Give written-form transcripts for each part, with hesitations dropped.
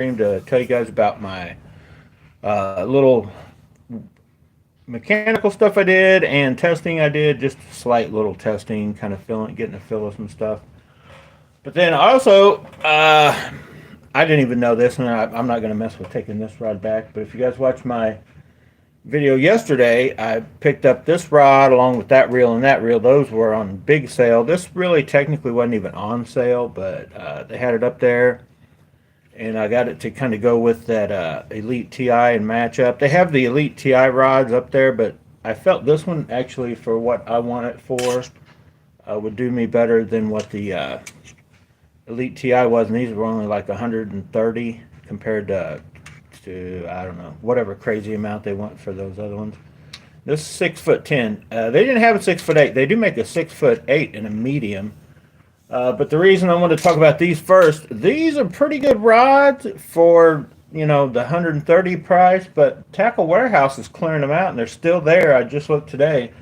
to tell you guys about my little mechanical stuff I did and testing I did. Just slight little testing, kind of getting a feel of some stuff. But then also, I didn't even know this, and I'm not going to mess with taking this rod back. But if you guys watch my video yesterday, I picked up this rod along with that reel and that reel. Those were on big sale. This really technically wasn't even on sale, but they had it up there. And I got it to kind of go with that Elite TI and match up. They have the Elite TI rods up there, but I felt this one actually for what I want it for would do me better than what the Elite TI was. And these were only like 130 compared to I don't know, whatever crazy amount they want for those other ones. This is 6'10". They didn't have a 6'8". They do make a 6'8" in a medium. But the reason I want to talk about these first, these are pretty good rods for, the 130 price, but Tacklewarehouse is clearing them out, and they're still there. I just looked today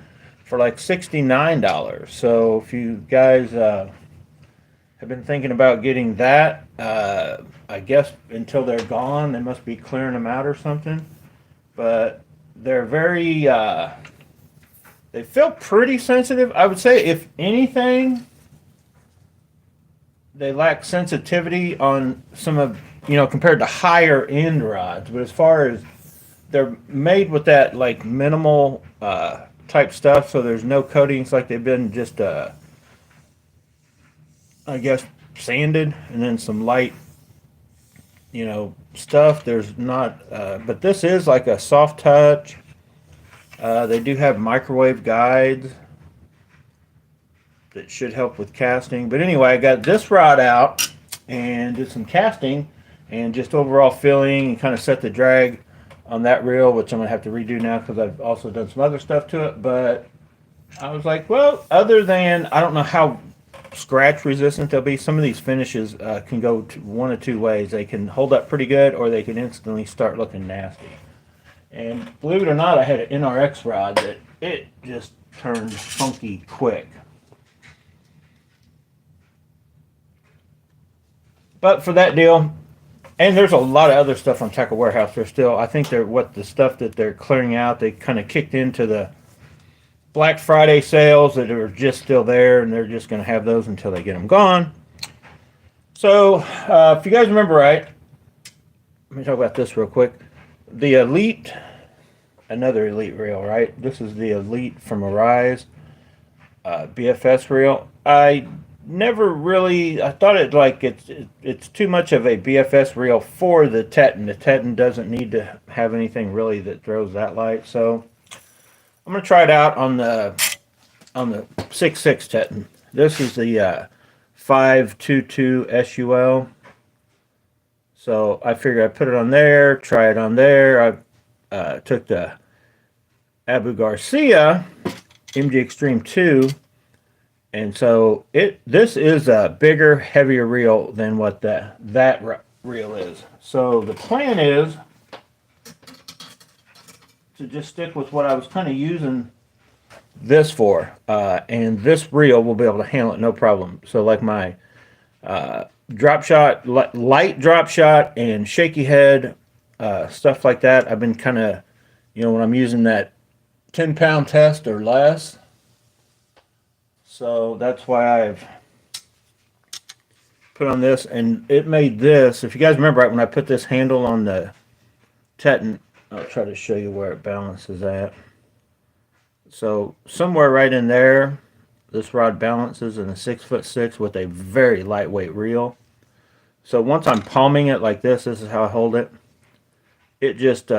for like $69. So if you guys have been thinking about getting that, I guess until they're gone, they must be clearing them out or something. But they're very, they feel pretty sensitive. I would say, if anything, they lack sensitivity on some of, compared to higher end rods. But as far as they're made with that like minimal type stuff, so there's no coatings, like they've been just, I guess, sanded, and then some light, stuff. There's not, but this is like a soft touch. They do have microwave guides that should help with casting. But anyway, I got this rod out and did some casting and just overall feeling and kind of set the drag on that reel, which I'm going to have to redo now because I've also done some other stuff to it. But I was like, well, other than, I don't know how scratch resistant they'll be. Some of these finishes can go one of two ways. They can hold up pretty good, or they can instantly start looking nasty. And believe it or not, I had an NRX rod that it just turned funky quick. But for that deal, and there's a lot of other stuff on Tacklewarehouse. They're still, I think the stuff that they're clearing out, they kind of kicked into the Black Friday sales that are just still there, and they're just going to have those until they get them gone. So, if you guys remember right, let me talk about this real quick. The Elite, another Elite reel, right? This is the Elite from Arise BFS reel. I never really, I thought it's too much of a BFS reel for the Teton. The Teton doesn't need to have anything really that throws that light. So I'm going to try it out on the 6.6 Teton. This is the 522 SUL. So I figured I'd put it on there, try it on there. I took the Abu Garcia MG Extreme 2. And so this is a bigger, heavier reel than what that reel is. So the plan is to just stick with what I was kind of using this for. And this reel will be able to handle it no problem. So like my drop shot, light drop shot and shaky head, stuff like that, I've been kind of, when I'm using that 10-pound test or less. So that's why I've put on this, and it made this, if you guys remember right when I put this handle on the Teton, I'll try to show you where it balances at. So somewhere right in there, this rod balances in a 6'6" with a very lightweight reel. So once I'm palming it like this is how I hold it. It just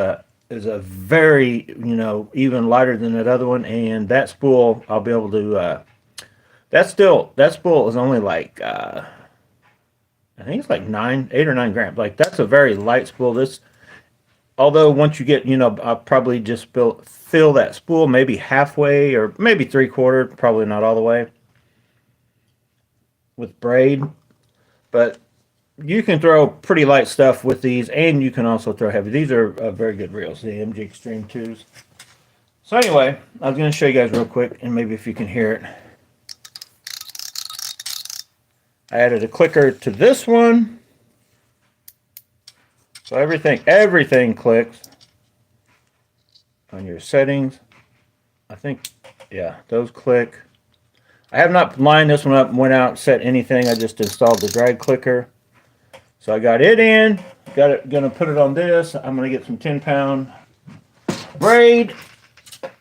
is a very, even lighter than that other one, and that spool I'll be able to. That spool is only like, I think it's like 8 or 9 grams. Like, that's a very light spool. This, although once you get, I'll probably just fill that spool maybe halfway or maybe 3/4, probably not all the way with braid. But you can throw pretty light stuff with these, and you can also throw heavy. These are very good reels, the MG Extreme 2s. So anyway, I was going to show you guys real quick, and maybe if you can hear it. I added a clicker to this one. So everything clicks on your settings. I think, yeah, those click. I have not lined this one up and went out and set anything. I just installed the drag clicker. So I got it in, gonna put it on this. I'm gonna get some 10-pound braid.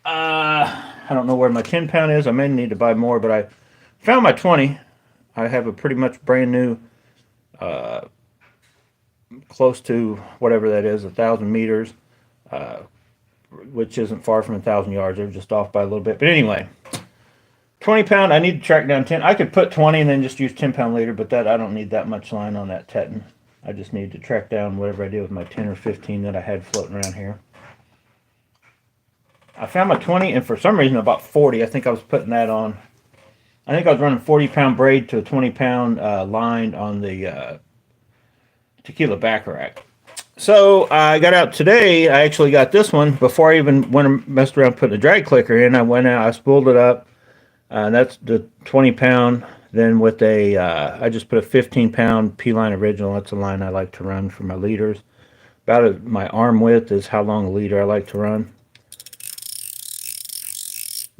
I don't know where my 10-pound is. I may need to buy more, but I found my 20. I have a pretty much brand new, close to whatever that is, 1,000 meters, which isn't far from 1,000 yards. They're just off by a little bit. But anyway, 20-pound. I need to track down 10. I could put 20 and then just use 10-pound later, but I don't need that much line on that tetton. I just need to track down whatever I did with my 10 or 15 that I had floating around here. I found my 20, and for some reason about 40. I think I was putting that on. I think I was running 40-pound braid to a 20-pound line on the Tequila Baccarat. So I got out today. I actually got this one before I even went and messed around putting a drag clicker in. I went out, I spooled it up. That's the 20-pound. Then with I just put a 15-pound P-line original. That's a line I like to run for my leaders. About my arm width is how long a leader I like to run.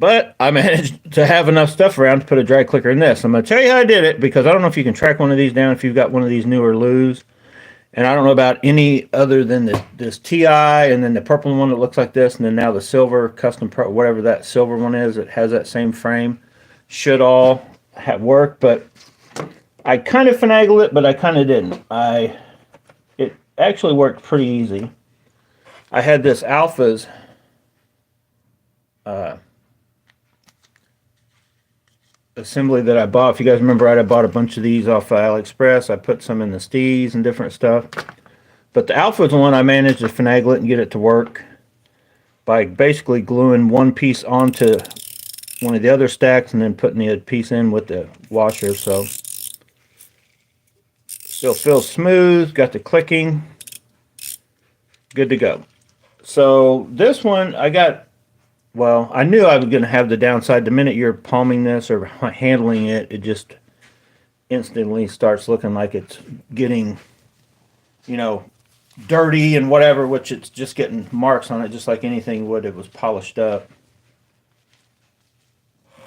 But I managed to have enough stuff around to put a drag clicker in this. I'm going to tell you how I did it, because I don't know if you can track one of these down if you've got one of these newer loos. And I don't know about any other than this TI, and then the purple one that looks like this, and then now the silver custom pro, whatever that silver one is, it has that same frame. Should all have worked, but I kind of finagled it, but I kind of didn't. It actually worked pretty easy. I had this Alphas assembly that I bought. If you guys remember right, I bought a bunch of these off AliExpress. I put some in the Steez and different stuff. But the Alpha's one, I managed to finagle it and get it to work by basically gluing one piece onto one of the other stacks and then putting the other piece in with the washer. So still feels smooth, got the clicking, good to go. So this one I got, well, I knew I was going to have the downside. The minute you're palming this or handling it, it just instantly starts looking like it's getting, dirty and whatever, which it's just getting marks on it, just like anything would if it was polished up.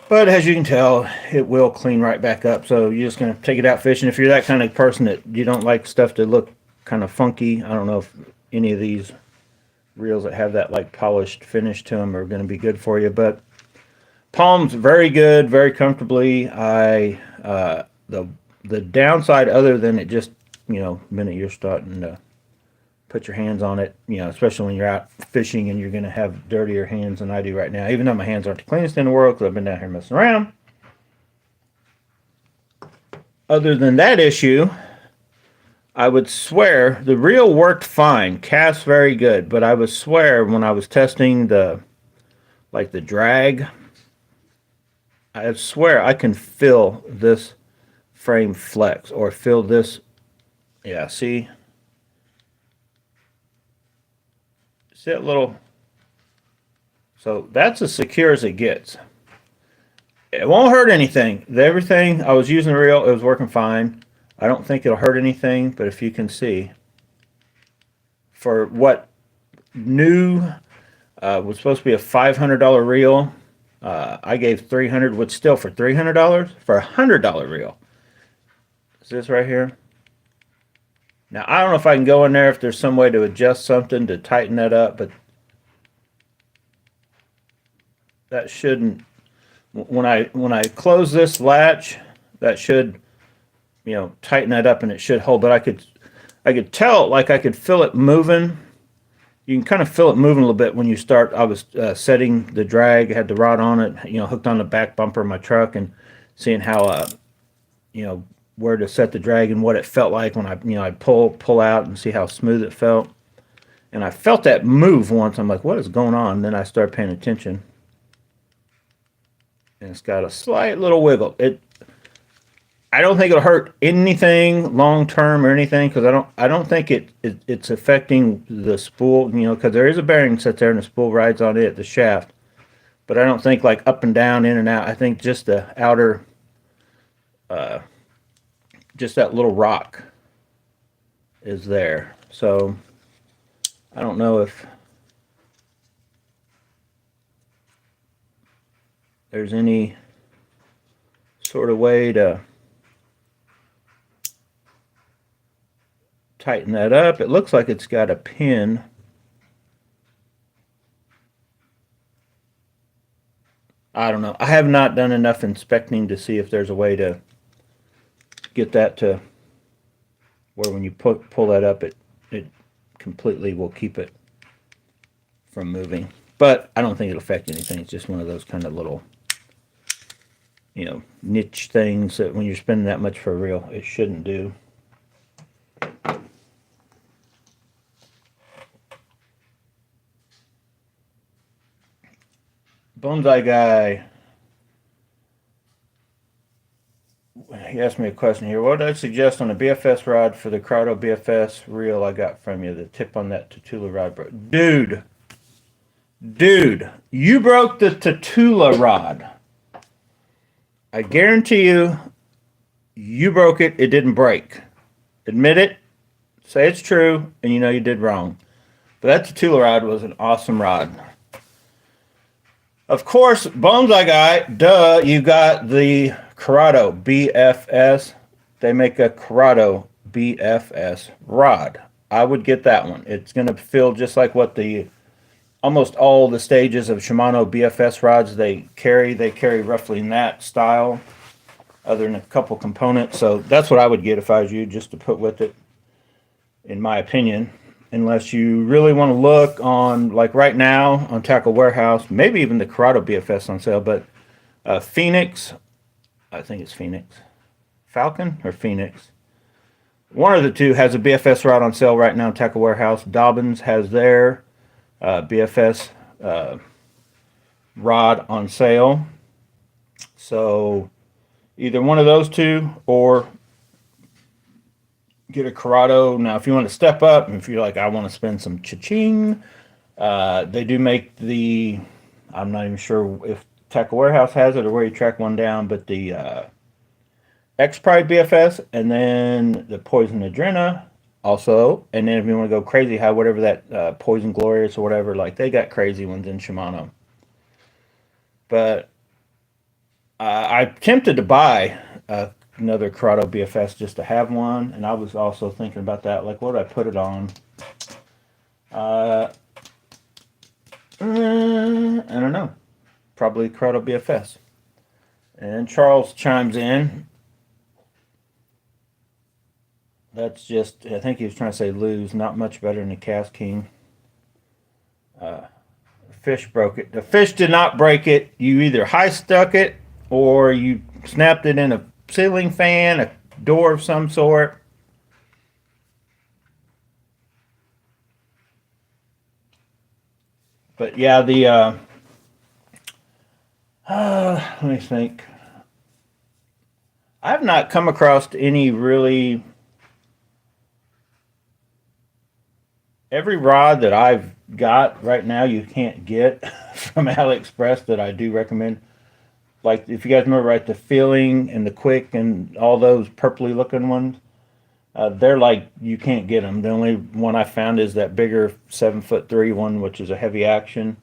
But as you can tell, it will clean right back up. So you're just going to take it out fishing. If you're that kind of person that you don't like stuff to look kind of funky, I don't know if any of these reels that have that like polished finish to them are going to be good for you. But palms very good, very comfortably. The downside, other than it just, the minute you're starting to put your hands on it, especially when you're out fishing and you're going to have dirtier hands than I do right now, even though my hands aren't the cleanest in the world because I've been down here messing around. Other than that issue, I would swear the reel worked fine, cast very good, but I would swear when I was testing the drag, I swear I can feel this frame flex or feel this. Yeah, see that little. So that's as secure as it gets. It won't hurt anything. Everything I was using the reel, it was working fine. I don't think it'll hurt anything, but if you can see, for what new was supposed to be a $500 reel, I gave $300, which still for $300 for a $100 reel. Is this right here? Now I don't know if I can go in there if there's some way to adjust something to tighten that up, but that shouldn't. When I close this latch, that should, tighten that up and it should hold. But I could tell, like I could feel it moving. You can kind of feel it moving a little bit when you start. I was setting the drag, had the rod on it, hooked on the back bumper of my truck, and seeing how, where to set the drag and what it felt like when I'd pull out and see how smooth it felt. And I felt that move once. I'm like, what is going on? And then I started paying attention. And it's got a slight little wiggle. I don't think it'll hurt anything long term or anything, because I don't think it's affecting the spool, because there is a bearing sits there and the spool rides on it, the shaft. But I don't think like up and down, in and out. I think just the outer, just that little rock is there. So I don't know if there's any sort of way to tighten that up. It looks like it's got a pin. I don't know. I have not done enough inspecting to see if there's a way to get that to where when you pull that up, it completely will keep it from moving. But I don't think it'll affect anything. It's just one of those kind of little, niche things that when you're spending that much for a reel, it shouldn't do. Bonsai Guy, he asked me a question here. What would I suggest on a BFS rod for the Corrado BFS reel I got from you? The tip on that Tatula rod broke. Dude, you broke the Tatula rod. I guarantee you broke it. It didn't break. Admit it. Say it's true, and you know you did wrong. But that Tatula rod was an awesome rod. Of course, Bonsai Guy, duh, you got the Corrado BFS. They make a Corrado BFS rod. I would get that one. It's going to feel just like what almost all the stages of Shimano BFS rods they carry. They carry roughly in that style, other than a couple components. So that's what I would get if I was you, just to put with it, in my opinion. Unless you really want to look on, like right now on Tackle Warehouse, maybe even the Corrado BFS on sale, but Phoenix, I think it's Phoenix, Falcon or Phoenix, one of the two has a BFS rod on sale right now. Tackle Warehouse. Dobbins has their BFS rod on sale. So either one of those two or get a Corrado. Now, if you want to step up, and if you're like, I want to spend some cha-ching, they do make the, I'm not even sure if Tackle Warehouse has it or where you track one down, but the X-Pride BFS, and then the Poison Adrena also, and then if you want to go crazy high, whatever that Poison Glorious or whatever, like they got crazy ones in Shimano. But I'm tempted to buy another Corrado BFS just to have one, and I was also thinking about that, like what do I put it on? I don't know, probably Corrado BFS. And Charles chimes in, that's just, I think he was trying to say lose, not much better than the Cast King. Fish broke it. The fish did not break it. You either high stuck it or you snapped it in a ceiling fan, a door of some sort. But yeah, the let me think. I've not come across any really. Every rod that I've got right now, you can't get from AliExpress that I do recommend. Like, if you guys remember, right, the Feeling and the Quick and all those purpley looking ones, they're like, you can't get them. The only one I found is that bigger 7'3" one, which is a heavy action.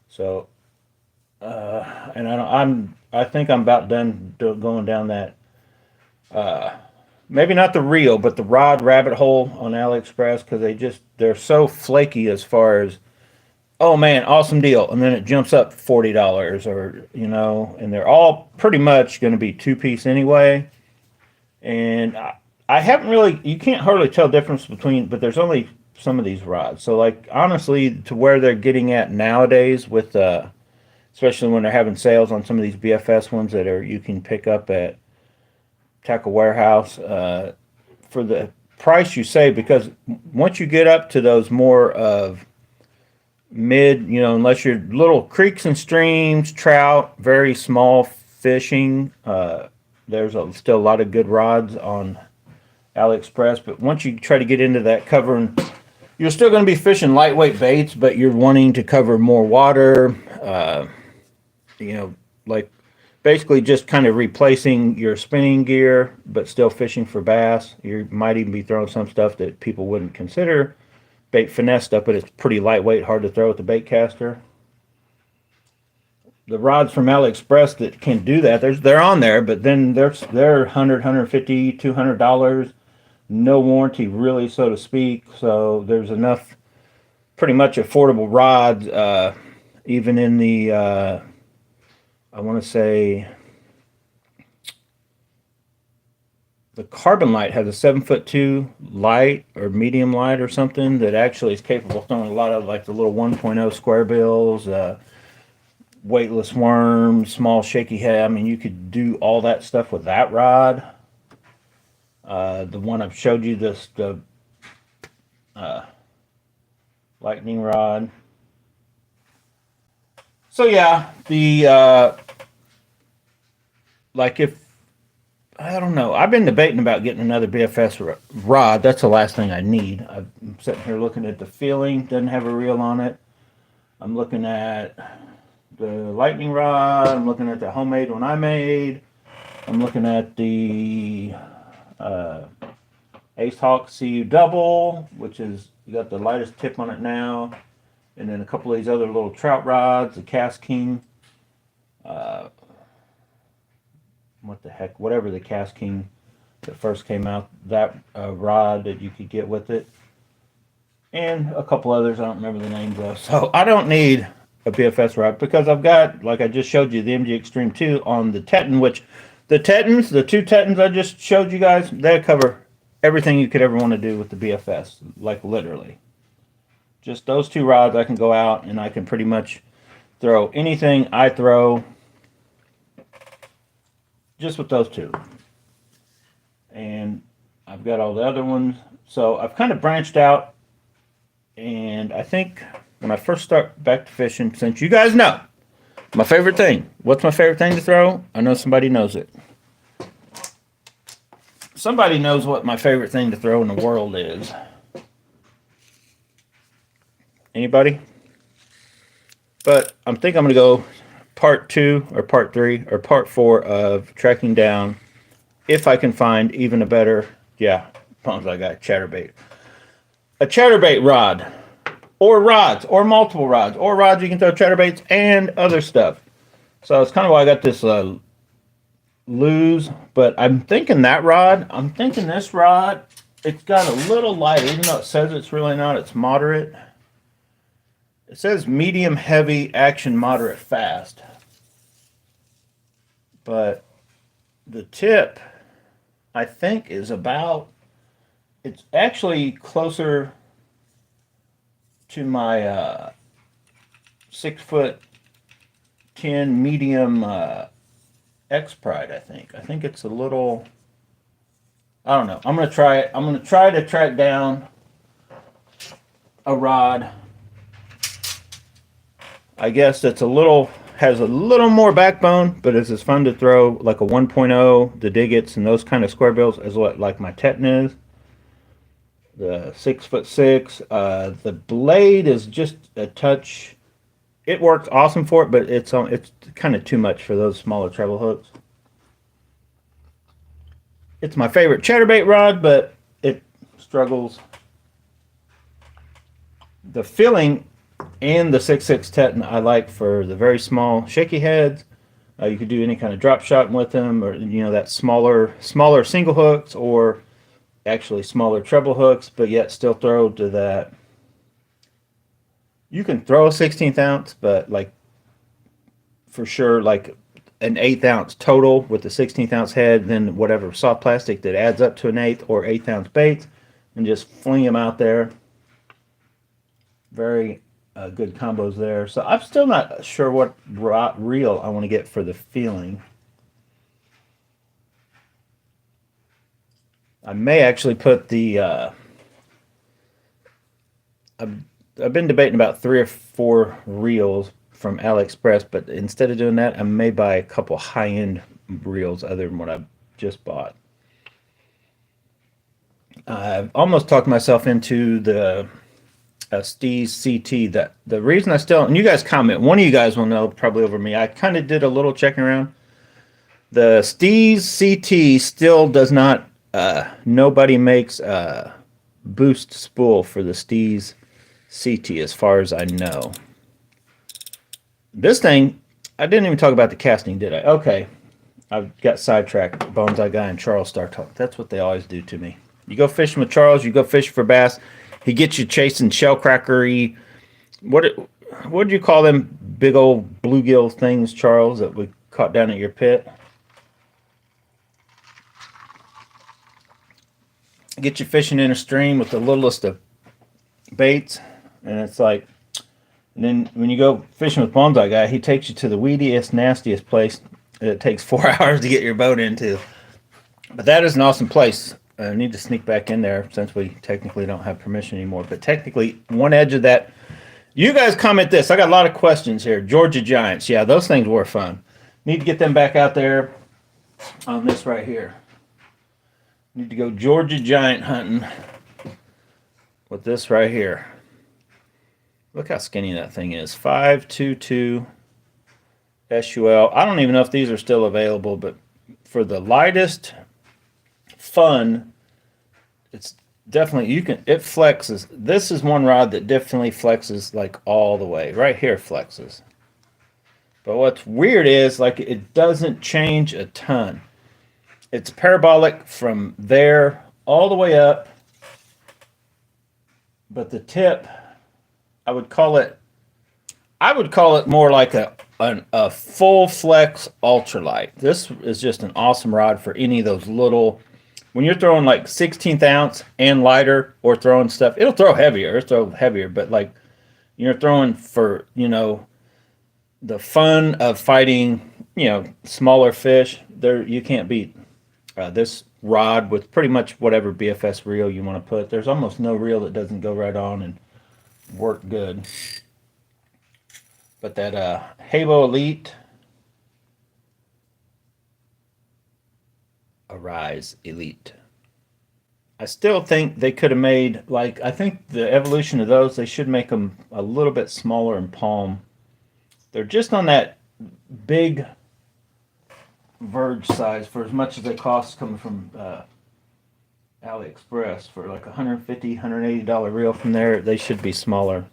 So, and I think I'm about done going down that, maybe not the reel, but the rod rabbit hole on AliExpress, because they're so flaky as far as, oh man, awesome deal, and then it jumps up $40, or and they're all pretty much going to be two-piece anyway. And I haven't really, you can't hardly tell difference between, but there's only some of these rods. So like honestly, to where they're getting at nowadays with, especially when they're having sales on some of these BFS ones that you can pick up at Tackle Warehouse, for the price you save, because once you get up to those more of mid, unless you're little creeks and streams, trout, very small fishing, there's still a lot of good rods on AliExpress. But once you try to get into that covering, you're still going to be fishing lightweight baits, but you're wanting to cover more water, like basically just kind of replacing your spinning gear, but still fishing for bass. You might even be throwing some stuff that people wouldn't consider bait finesse stuff, but it's pretty lightweight, hard to throw with the bait caster. The rods from AliExpress that can do that, they're on there, but then they're $100, $150, $200, no warranty really, so to speak. So there's enough pretty much affordable rods, even in the I want to say the Carbon Light has a 7'2" light or medium light or something that actually is capable of throwing a lot of like the little 1.0 square bills, weightless worms, small shaky head. I mean, you could do all that stuff with that rod. The one I've showed you, the lightning rod. So yeah, the like if I don't know, I've been debating about getting another BFS rod. That's the last thing I need. I'm sitting here looking at the Feeling, doesn't have a reel on it. I'm looking at the lightning rod. I'm looking at the homemade one I made. I'm looking at the Ace Hawk CU Double, which is, you got the lightest tip on it now. And then a couple of these other little trout rods, the Cast King. What the heck, whatever the Cast King that first came out, that rod that you could get with it. And a couple others I don't remember the names of. So I don't need a BFS rod because I've got, like I just showed you, the MG Extreme 2 on the Teton, which the Tetons, the two Tetons I just showed you guys, they cover everything you could ever want to do with the BFS, like literally. Just those two rods, I can go out and I can pretty much throw anything I throw just with those two. And I've got all the other ones. So I've kind of branched out, and I think when I first start back to fishing, since you guys know my favorite thing, what's my favorite thing to throw? I know somebody knows it. Somebody knows what my favorite thing to throw in the world is. Anybody? But I think I'm going to go part 2 or part 3 or part 4 of tracking down, if I can find even a better, yeah, as long as I got chatterbait. A chatterbait rod, or rods, or multiple rods, or rods you can throw chatterbaits and other stuff. So it's kind of why I got this lose, but I'm thinking that rod, I'm thinking this rod, it's got a little light, even though it says it's really not, it's moderate. It says medium heavy, action moderate fast. But the tip, I think, is about, it's actually closer to my 6'10" medium X Pride, I think. I think it's a little, I don't know. I'm going to try it. I'm going to try to track down a rod, I guess, that's a little, has a little more backbone, but it's as fun to throw like a 1.0, the Diggets and those kind of square bills as what like my Teton is. The 6'6", the blade is just a touch. It works awesome for it, but it's kind of too much for those smaller treble hooks. It's my favorite chatterbait rod, but it struggles. The Feeling and the 6'6" Teton I like for the very small shaky heads. You could do any kind of drop shot with them, or that smaller single hooks, or actually smaller treble hooks, but yet still throw to that. You can throw a 16th ounce, but like for sure like an 1/8 ounce total with the 16th ounce head, then whatever soft plastic that adds up to an 1/8 or 1/8 ounce baits, and just fling them out there. Very good combos there. So I'm still not sure what reel I want to get for the Feeling. I may actually put the I've been debating about 3 or 4 reels from AliExpress, but instead of doing that, I may buy a couple high-end reels other than what I just bought. I've almost talked myself into the Steez CT. That the reason I still, and you guys comment, one of you guys will know probably over me, I kind of did a little checking around. The Steez CT still does not, nobody makes a boost spool for the Steez CT as far as I know. This thing, I didn't even talk about the casting, did I? Okay. I got sidetracked. Bones Eye Guy and Charles start talking. That's what they always do to me. You go fishing with Charles, you go fishing for bass. He gets you chasing shellcrackery. What do you call them big old bluegill things, Charles, that we caught down at your pit? Get you fishing in a stream with the littlest of baits, and it's like, and then when you go fishing with Bones Eye Guy, he takes you to the weediest, nastiest place that it takes 4 hours to get your boat into. But that is an awesome place. I need to sneak back in there since we technically don't have permission anymore. But technically, one edge of that. You guys comment this. I got a lot of questions here. Georgia Giants. Yeah, those things were fun. Need to get them back out there on this right here. Need to go Georgia Giant hunting with this right here. Look how skinny that thing is. 522 SUL. I don't even know if these are still available, but for the lightest fun, it's definitely, it flexes. This is one rod that definitely flexes like all the way. Right here flexes. But what's weird is like it doesn't change a ton. It's parabolic from there all the way up. But the tip, I would call it more like a full flex ultralight. This is just an awesome rod for any of those little, when you're throwing like 16th ounce and lighter or throwing stuff, it'll throw heavier, but like you're throwing for, the fun of fighting, smaller fish, there you can't beat this rod with pretty much whatever BFS reel you want to put. There's almost no reel that doesn't go right on and work good. But that Habo Elite, Arise Elite, I still think they could have made, like, I think the evolution of those, they should make them a little bit smaller in palm. They're just on that big verge size for as much as they cost coming from AliExpress for like $150, $180 reel from there. They should be smaller.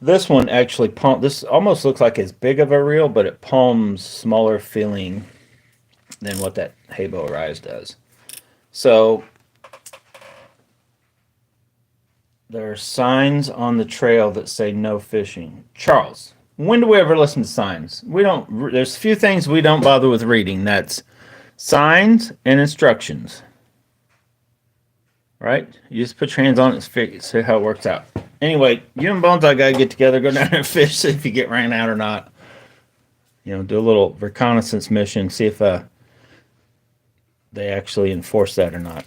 This one actually this almost looks like as big of a reel, but it palms smaller feeling than what that Habo Arise does. So there are signs on the trail that say no fishing. Charles, when do we ever listen to signs? We don't. There's a few things we don't bother with reading. That's signs and instructions. Right? You just put your hands on it, see how it works out. Anyway, you and Bones Eye Guy get together, go down there and fish, see if you get ran out or not. Do a little reconnaissance mission, see if they actually enforce that or not.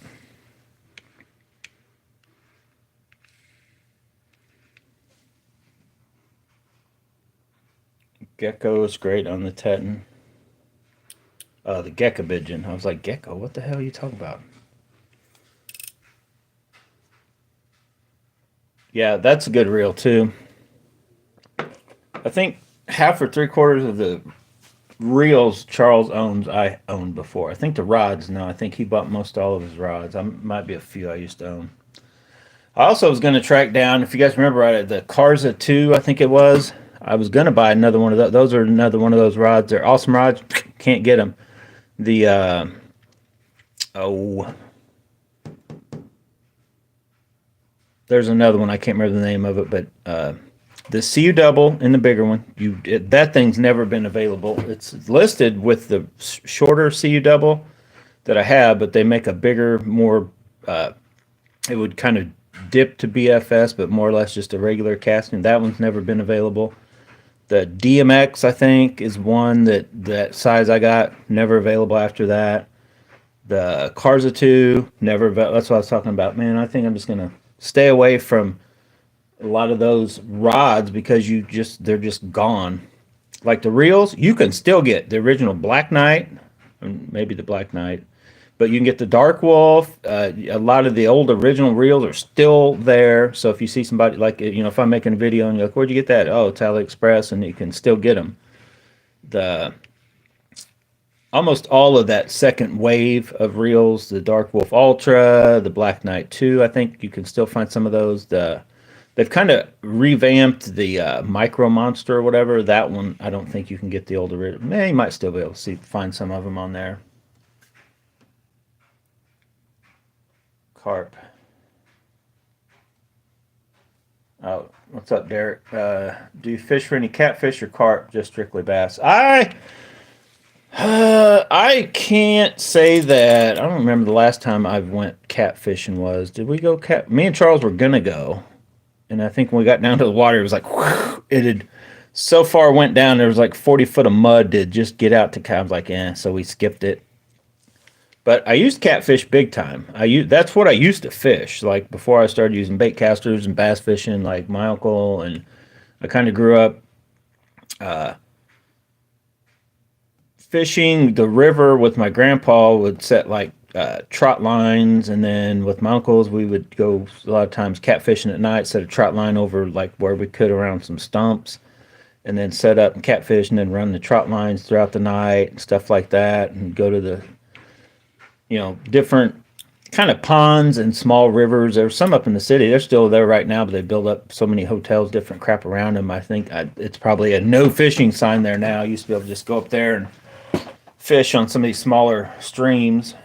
Gecko is great on the Teton. The Gecko-Bidgeon. I was like, Gecko? What the hell are you talking about? Yeah, that's a good reel too. I think half or 3/4 of the reels Charles owns, I owned before. I think the rods, no, I think he bought most all of his rods. Might be a few I used to own. I also was going to track down, if you guys remember right, the Karza 2, I think it was. I was going to buy another one of those. Those are another one of those rods. They're awesome rods. Can't get them. The, there's another one. I can't remember the name of it, but the CU double in the bigger one, that thing's never been available. It's listed with the shorter CU double that I have, but they make a bigger, more, it would kind of dip to BFS, but more or less just a regular casting. That one's never been available. The DMX, I think, is one that size I got, never available after that. The Karza 2, never available. That's what I was talking about. Man, I think I'm just going to stay away from a lot of those rods because they're just gone. Like the reels, you can still get the original Black Knight, maybe the Black Knight, but you can get the Dark Wolf. A lot of the old original reels are still there. So if you see somebody, like, if I'm making a video and you're like, where'd you get that? Oh, it's AliExpress, and you can still get them. almost all of that second wave of reels, the Dark Wolf Ultra, the Black Knight 2, I think you can still find some of those. They've kind of revamped the Micro Monster or whatever. That one, I don't think you can get the older. You might still be able to find some of them on there. Carp. Oh, what's up, Derek? Do you fish for any catfish or carp? Just strictly bass. I can't say that. I don't remember the last time I went catfishing was. Did we go cat? Me and Charles were gonna go, and I think when we got down to the water, it was like whew, it had so far went down. There was like 40 foot of mud to just get out to cat. I was like, so we skipped it. But I used catfish big time. That's what I used to fish. Like before I started using bait casters and bass fishing, like my uncle, and I kind of grew up fishing the river with my grandpa. Would set like trot lines, and then with my uncles we would go a lot of times catfishing at night. Set a trot line over like where we could around some stumps, and then set up and catfish, and then run the trot lines throughout the night and stuff like that, and go to the different kind of ponds and small rivers. There's some up in the city. They're still there right now, but they build up so many hotels, different crap around them. I think it's probably a no fishing sign there now. I used to be able to just go up there and fish on some of these smaller streams.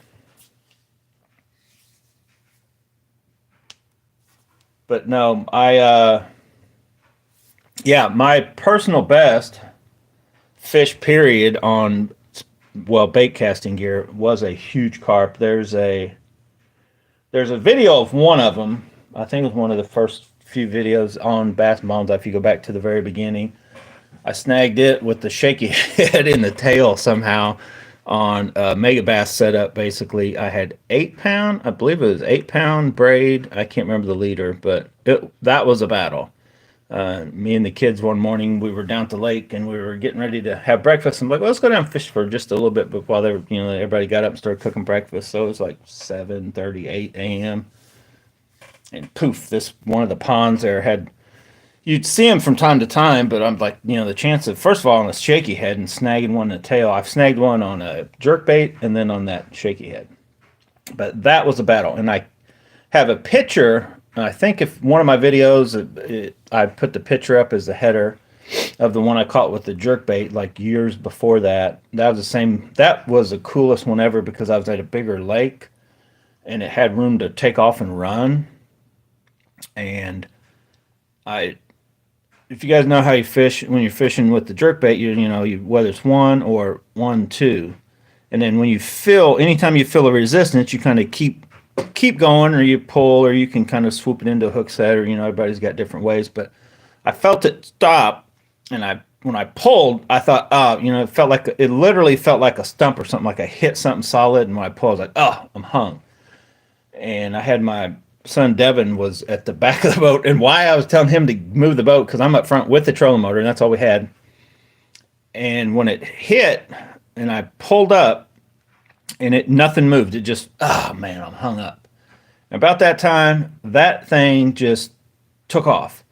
But no, my personal best fish period on bait casting gear was a huge carp. There's a video of one of them. I think it was one of the first few videos on Bass Bonds. If you go back to the very beginning, I snagged it with the shaky head in the tail somehow on a mega bass setup. Basically, I had 8 pound, I believe it was 8 pound braid. I can't remember the leader, but that was a battle. Me and the kids one morning, we were down at the lake and we were getting ready to have breakfast. I'm like, well, let's go down and fish for just a little bit. But while they were, everybody got up and started cooking breakfast. So it was like 7:38 a.m. And poof, this one of the ponds there you'd see them from time to time, but I'm like, the chance of, first of all, on a shaky head and snagging one in the tail. I've snagged one on a jerk bait and then on that shaky head. But that was a battle. And I have a picture. I think if one of my videos, I put the picture up as the header of the one I caught with the jerkbait like years before that. That was the same. That was the coolest one ever because I was at a bigger lake and it had room to take off and run. And if you guys know how you fish when you're fishing with the jerkbait, you whether it's 1 or 1-2, and then anytime you feel a resistance, you kind of keep going, or you pull, or you can kind of swoop it into a hook set, or everybody's got different ways. But I felt it stop, and when I pulled, I thought, it literally felt like a stump or something, like I hit something solid. And when I pulled, I was like, I'm hung. And I had my son Devin was at the back of the boat, and why I was telling him to move the boat because I'm up front with the trolling motor, and that's all we had. And when it hit, and I pulled up, and nothing moved. It just, I'm hung up. About that time, that thing just took off.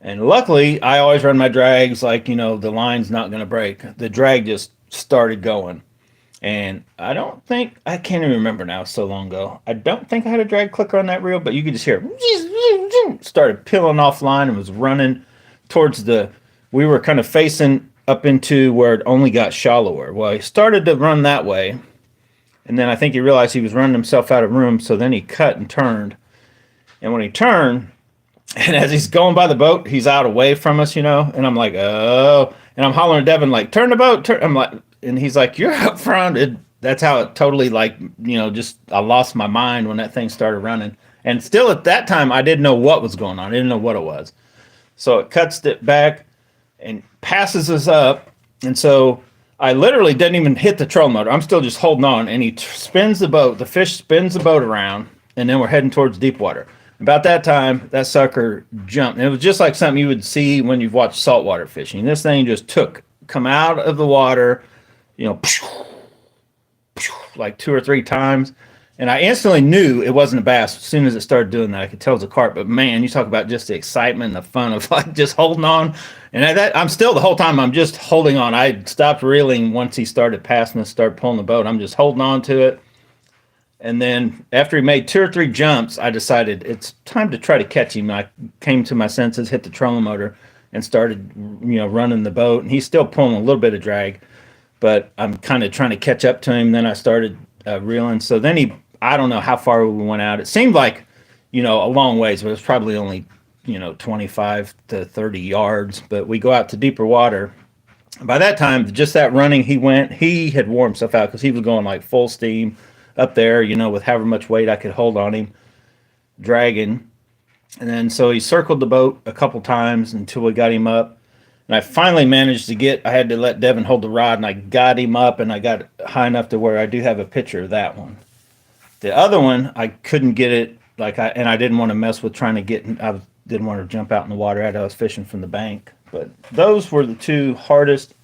And luckily, I always run my drags like, the line's not going to break. The drag just started going. And I can't even remember now, so long ago. I don't think I had a drag clicker on that reel, but you could just hear it started peeling off line and was running towards we were kind of facing up into where it only got shallower. Well, he started to run that way. And then I think he realized he was running himself out of room, so then he cut and turned. And when he turned, and as he's going by the boat, he's out away from us, and I'm like, oh. And I'm hollering at Devin, like, turn the boat, turn. I'm like, and he's like, you're up front. That's how it totally, like, just I lost my mind when that thing started running. And still at that time, I didn't know what was going on. I didn't know what it was. So it cuts it back and passes us up. And so I literally didn't even hit the trolling motor. I'm still just holding on. And he spins the boat. The fish spins the boat around. And then we're heading towards deep water. About that time, that sucker jumped. And it was just like something you would see when you've watched saltwater fishing. This thing just come out of the water, like 2 or 3 times. And I instantly knew it wasn't a bass as soon as it started doing that. I could tell it was a carp. But man, you talk about just the excitement and the fun of like just holding on. And I'm still the whole time I'm just holding on. I stopped reeling once he started passing us, started pulling the boat. I'm just holding on to it. And then after he made 2 or 3 jumps, I decided it's time to try to catch him. I came to my senses, hit the trolling motor, and started, running the boat. And he's still pulling a little bit of drag, but I'm kind of trying to catch up to him. Then I started reeling. So then I don't know how far we went out. It seemed like, a long ways, but it was probably only, 25 to 30 yards. But we go out to deeper water. By that time, just that running he had wore himself out because he was going like full steam up there, with however much weight I could hold on him, dragging. And then so he circled the boat a couple times until we got him up. And I finally managed I had to let Devin hold the rod, and I got him up, and I got high enough to where I do have a picture of that one. The other one, I couldn't get it, and I didn't want to mess with trying to I didn't want to jump out in the water as I was fishing from the bank. But those were the 2 hardest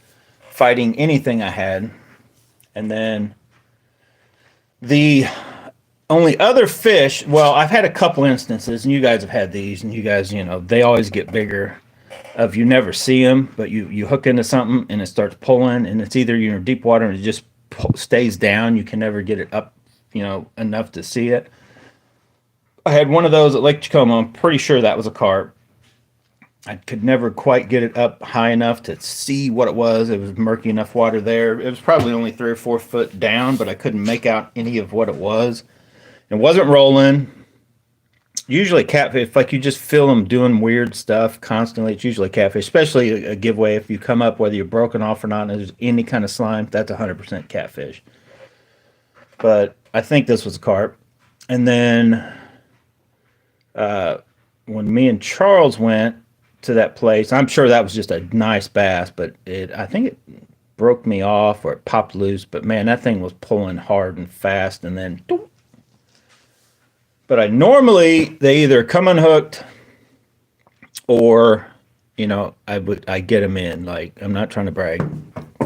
fighting anything I had. And then the only other fish, well, I've had a couple instances, and you guys have had these, and you guys, they always get bigger. You never see them, but you hook into something and it starts pulling, and it's either you're in deep water and it just stays down. You can never get it up, enough to see it. I had one of those at Lake Tacoma. I'm pretty sure that was a carp. I could never quite get it up high enough to see what it was. It was murky enough water there. It was probably only 3 or 4 foot down, but I couldn't make out any of what it was. It wasn't rolling. Usually catfish, like you just feel them doing weird stuff constantly. It's usually catfish, especially a giveaway. If you come up, whether you're broken off or not, and there's any kind of slime, that's 100% catfish. But I think this was a carp. And then when me and Charles went to that place, I'm sure that was just a nice bass, but I think it broke me off or it popped loose. But man, that thing was pulling hard and fast, and then. But they either come unhooked or, I get them in. Like, I'm not trying to brag.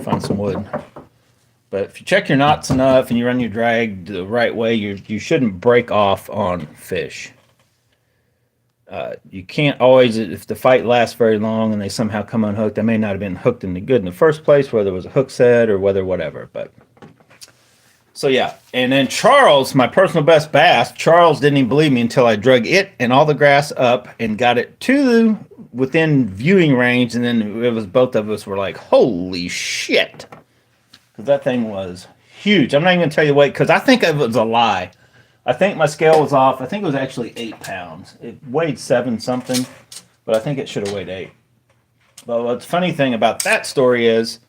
Find some wood. But if you check your knots enough and you run your drag the right way, you shouldn't break off on fish. You can't always, if the fight lasts very long and they somehow come unhooked, they may not have been hooked in the first place, whether it was a hook set or whatever. But so yeah, and then Charles, my personal best bass, Charles didn't even believe me until I drug it and all the grass up and got it within viewing range, and then it was both of us were like, holy shit. Because that thing was huge. I'm not even going to tell you the weight because I think it was a lie. I think my scale was off. I think it was actually 8 pounds. It weighed 7 something, but I think it should have weighed 8. But what's the funny thing about that story is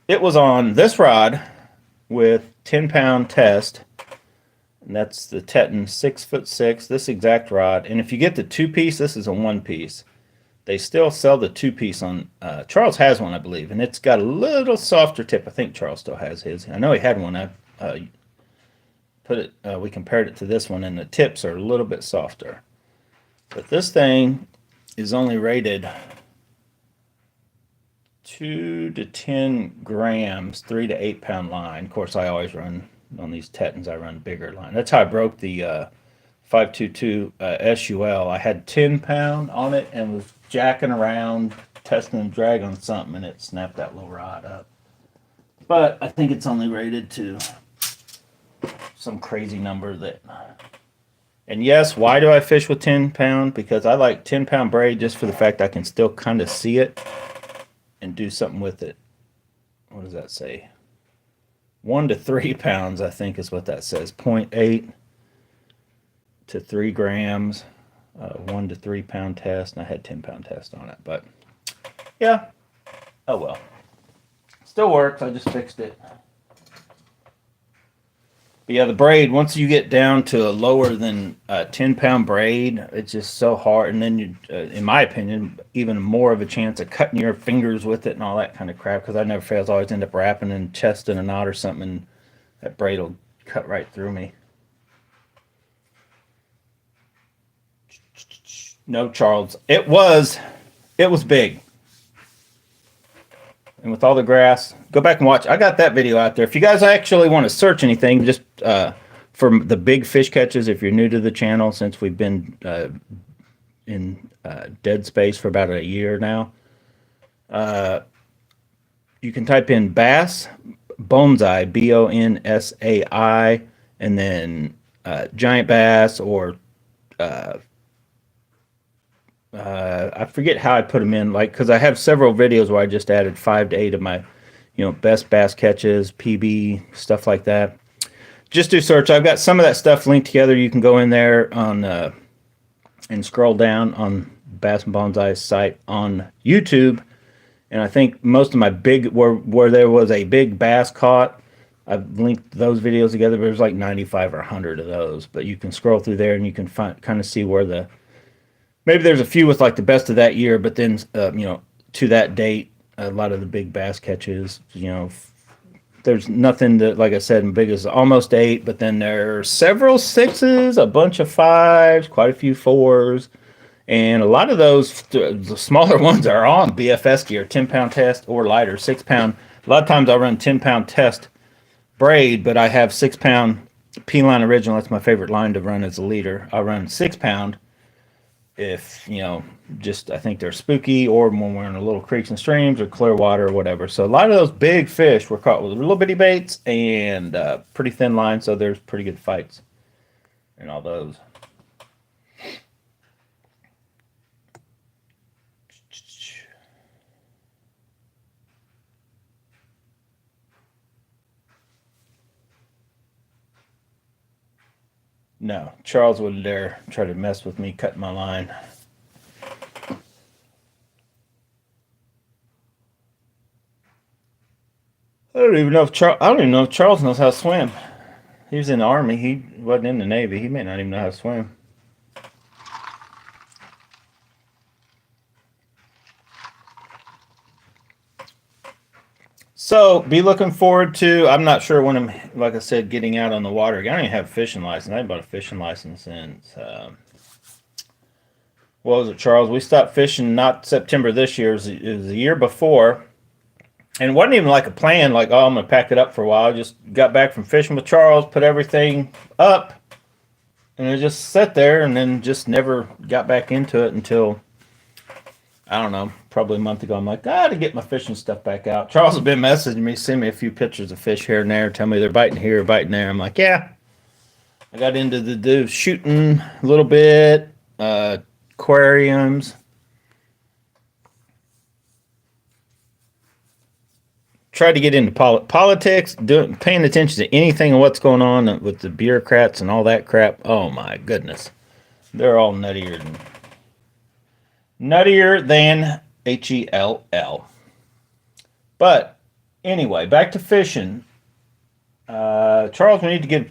it was on this rod with 10-pound test, and that's the Teton 6'6", this exact rod. And if you get the 2-piece, this is a 1-piece. They still sell the 2-piece on. Charles has one, I believe, and it's got a little softer tip. I think Charles still has his. I know he had one. We compared it to this one, and the tips are a little bit softer. But this thing is only rated 2 to 10 grams, 3 to 8 pound line. Of course, I always run on these Tetons. I run bigger line. That's how I broke the 522 SUL. I had 10 pound on it and was jacking around, testing and drag on something, and it snapped that little rod up. But I think it's only rated to some crazy number that. And yes, why do I fish with 10 pound? Because I like 10 pound braid just for the fact I can still kind of see it and do something with it. What does that say? 1 to 3 pounds, I think is what that says. 0.8 to 3 grams, 1 to 3 pound test, and I had 10 pound test on it. But yeah, oh well. Still works, I just fixed it. But yeah, the braid, once you get down to a lower than 10 pound braid, it's just so hard. And then you, in my opinion, even more of a chance of cutting your fingers with it and all that kind of crap. Because I never fails, I always end up wrapping in chest in a knot or something, and that braid will cut right through me. No, Charles, it was big. And with all the grass, go back and watch. I got that video out there. If you guys actually want to search anything, just for the big fish catches, if you're new to the channel, since we've been in dead space for about a year now, you can type in bass bonsai, Bonsai, and then giant bass, or I forget how I put them in, like, because I have several videos where I just added 5 to 8 of my, best bass catches, PB, stuff like that. Just do search. I've got some of that stuff linked together. You can go in there on and scroll down on Bass and Bonsai's site on YouTube. And I think most of my big, where there was a big bass caught, I've linked those videos together. There's like 95 or 100 of those. But you can scroll through there and you can kind of see where maybe there's a few with like the best of that year, but then, to that date, a lot of the big bass catches, there's nothing that, like I said, big as almost 8, but then there's several 6s, a bunch of 5s, quite a few 4s, and a lot of those, the smaller ones, are on BFS gear, 10-pound test or lighter, 6-pound. A lot of times I'll run 10-pound test braid, but I have 6-pound P-line original. That's my favorite line to run as a leader. I'll run 6-pound if, I think they're spooky, or when we're in a little creeks and streams or clear water or whatever. So a lot of those big fish were caught with little bitty baits and pretty thin lines, so there's pretty good fights in all those. No, Charles wouldn't dare try to mess with me cutting my line. I don't even know if Charles knows how to swim. He was in the Army. He wasn't in the Navy. He may not even know how to swim. So be looking forward to, I'm not sure when I'm, like I said, getting out on the water. I don't even have a fishing license. I haven't bought a fishing license since, what was it, Charles? We stopped fishing not September this year. It was the year before. And it wasn't even like a plan, like, oh, I'm going to pack it up for a while. I just got back from fishing with Charles, put everything up, and it just sat there, and then just never got back into it until, I don't know, probably a month ago. I'm like, I got to get my fishing stuff back out. Charles has been messaging me, send me a few pictures of fish here and there, tell me they're biting here, biting there. I'm like, yeah. I got into the shooting a little bit, aquariums. Tried to get into politics, paying attention to anything and what's going on with the bureaucrats and all that crap. Oh my goodness. They're all nuttier than Hell. But anyway, back to fishing. Charles, we need to get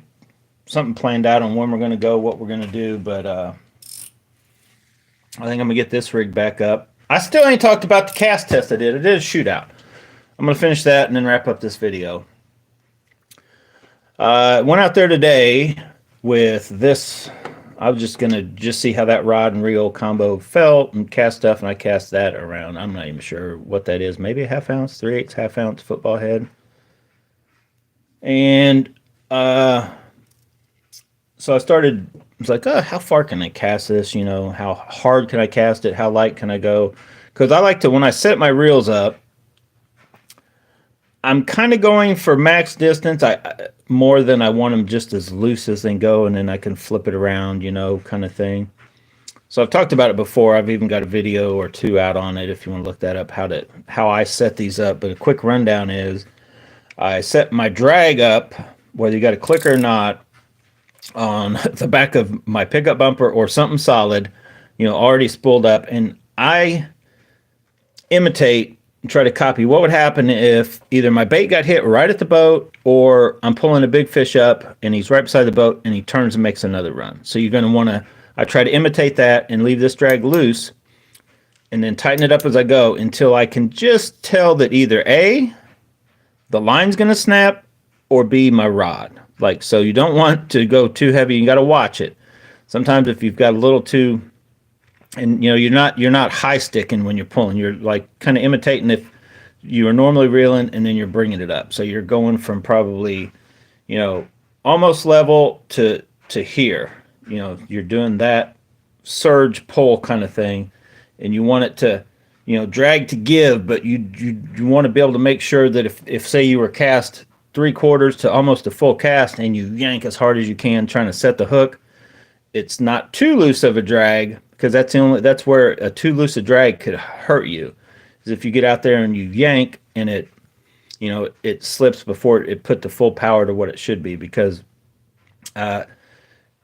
something planned out on when we're going to go, what we're going to do. But I think I'm going to get this rig back up. I still ain't talked about the cast test I did. I did a shootout. I'm going to finish that and then wrap up this video. Went out there today with this. I was just going to see how that rod and reel combo felt and cast stuff, and I cast that around. I'm not even sure what that is. Maybe a ½ ounce, 3/8 ½ ounce football head. And so I was like, oh, how far can I cast this? How hard can I cast it? How light can I go? Because I like to, when I set my reels up, I'm kind of going for max distance. More than I want them just as loose as they go, and then I can flip it around, kind of thing. So I've talked about it before. I've even got a video or 2 out on it if you want to look that up, how I set these up. But a quick rundown is I set my drag up, whether you got a clicker or not, on the back of my pickup bumper or something solid, already spooled up, and I imitate, try to copy what would happen if either my bait got hit right at the boat, or I'm pulling a big fish up and he's right beside the boat and he turns and makes another run. So you're going to want to, I try to imitate that and leave this drag loose and then tighten it up as I go until I can just tell that either A, the line's going to snap, or B, my rod. Like, so you don't want to go too heavy. You got to watch it. Sometimes if you've got a little too, and you're not high sticking when you're pulling. You're like kind of imitating if you are normally reeling, and then you're bringing it up. So you're going from probably, almost level to here. You know, you're doing that surge pull kind of thing, and you want it to, you know, drag to give, but you want to be able to make sure that if say you were cast 3/4 to almost a full cast and you yank as hard as you can trying to set the hook, it's not too loose of a drag, because that's where a too loose a drag could hurt you. Is if you get out there and you yank and it, you know, it slips before it put the full power to what it should be. Because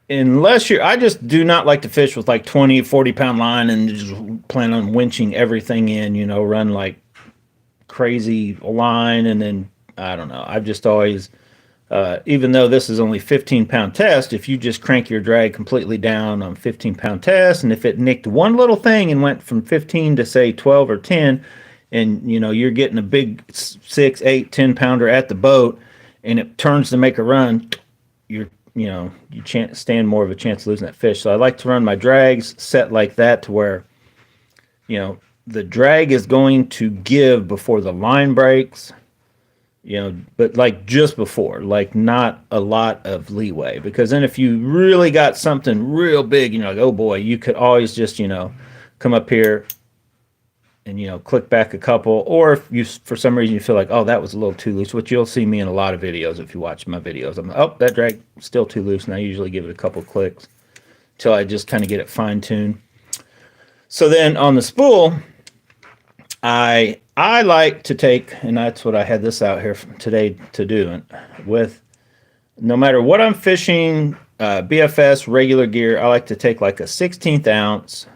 unless you're, I just do not like to fish with like 20-40 pound line and just plan on winching everything in, you know, run like crazy line. And then I don't know, I've just always, even though this is only 15-pound test, if you just crank your drag completely down on 15-pound test, and if it nicked one little thing and went from 15 to say 12 or 10, and you know you're getting a big 6, 8, 10 pounder at the boat, and it turns to make a run, you stand more of a chance of losing that fish. So I like to run my drags set like that, to where, you know, the drag is going to give before the line breaks, you know, but like just before, like not a lot of leeway. Because then if you really got something real big, you know, like, oh boy, you could always just, you know, come up here and, you know, click back a couple. Or if you, for some reason, you feel like, oh, that was a little too loose, which you'll see me in a lot of videos if you watch my videos. I'm like, oh, that drag still too loose, and I usually give it a couple clicks till I just kind of get it fine-tuned. So then on the spool, I like to take, and that's what I had this out here today to do with, no matter what I'm fishing, BFS, regular gear, I like to take like a 1/16 ounce.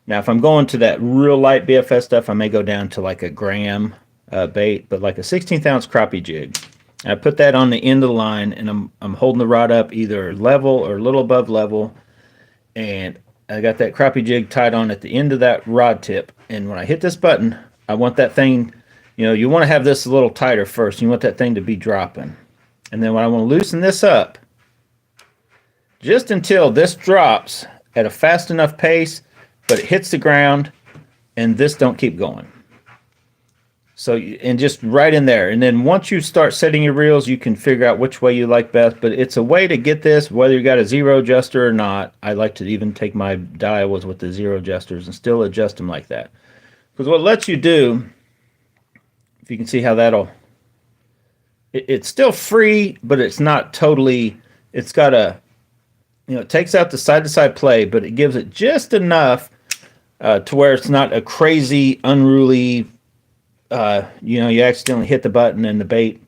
Now, if I'm going to that real light BFS stuff, I may go down to like a gram bait, but like a 1/16 ounce crappie jig. I put that on the end of the line, and I'm holding the rod up either level or a little above level, and I got that crappie jig tied on at the end of that rod tip. And when I hit this button, I want that thing, you know, you want to have this a little tighter first. You want that thing to be dropping. And then when I want to loosen this up, just until this drops at a fast enough pace, but it hits the ground, and this don't keep going. So, and just right in there. And then once you start setting your reels, you can figure out which way you like best. But it's a way to get this, whether you got a zero adjuster or not. I like to even take my Daiwas with the zero adjusters and still adjust them like that. Because what it lets you do, if you can see how that'll, it's still free, but it's not totally, it's got a, you know, it takes out the side-to-side play, but it gives it just enough to where it's not a crazy, unruly, you know, you accidentally hit the button and the bait,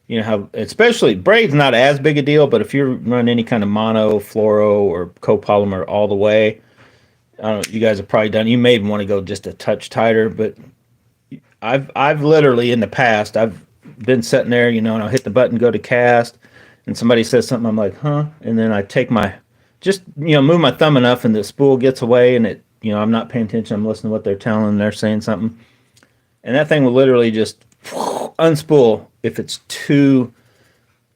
you know, how, especially braid's not as big a deal, but if you run any kind of mono, fluoro, or copolymer all the way, I don't know, you guys have probably done, you may even want to go just a touch tighter, but I've literally in the past, I've been sitting there, you know, and I'll hit the button, go to cast, and somebody says something, I'm like, huh? And then I take my, just, you know, move my thumb enough and the spool gets away, and it, you know, I'm not paying attention, I'm listening to what they're telling, they're saying something. And that thing will literally just unspool if it's too,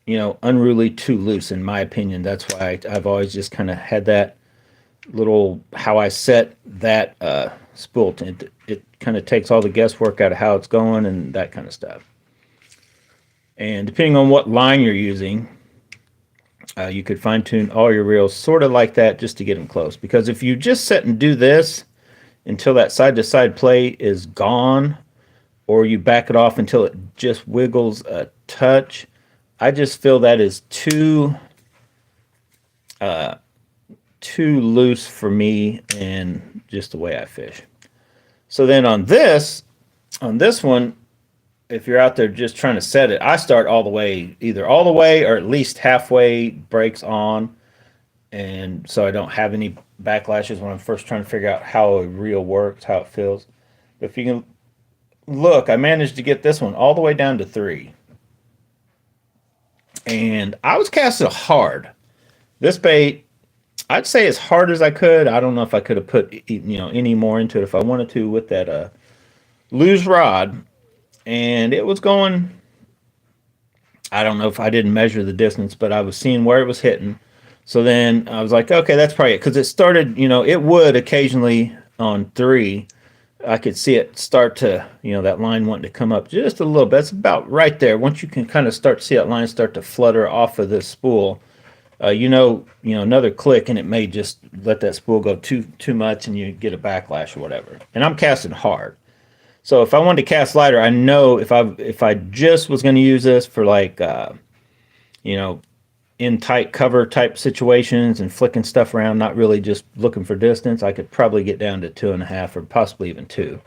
you know, unruly, too loose, in my opinion. That's why I've always just kind of had that little, how I set that spool. It kind of takes all the guesswork out of how it's going and that kind of stuff. And depending on what line you're using, you could fine-tune all your reels sort of like that just to get them close. Because if you just sit and do this until that side-to-side play is gone, or you back it off until it just wiggles a touch, I just feel that is too loose for me and just the way I fish. So then on this one, if you're out there just trying to set it, I start all the way, either all the way or at least halfway brakes on, and so I don't have any backlashes when I'm first trying to figure out how a reel works, how it feels. But if you can look, I managed to get this one all the way down to 3. And I was casting hard. This bait, I'd say as hard as I could. I don't know if I could have put, you know, any more into it if I wanted to with that loose rod. And it was going, I don't know if I didn't measure the distance, but I was seeing where it was hitting. So then I was like, okay, that's probably it. Because it started, you know, it would occasionally on 3 I could see it start to, that line wanting to come up just a little bit. It's about right there. Once you can kind of start to see that line start to flutter off of this spool, another click and it may just let that spool go too much and you get a backlash or whatever. And I'm casting hard. So if I wanted to cast lighter, I know if I just was going to use this for like in tight cover type situations and flicking stuff around, not really just looking for distance, I could probably get down to 2.5 or possibly even 2.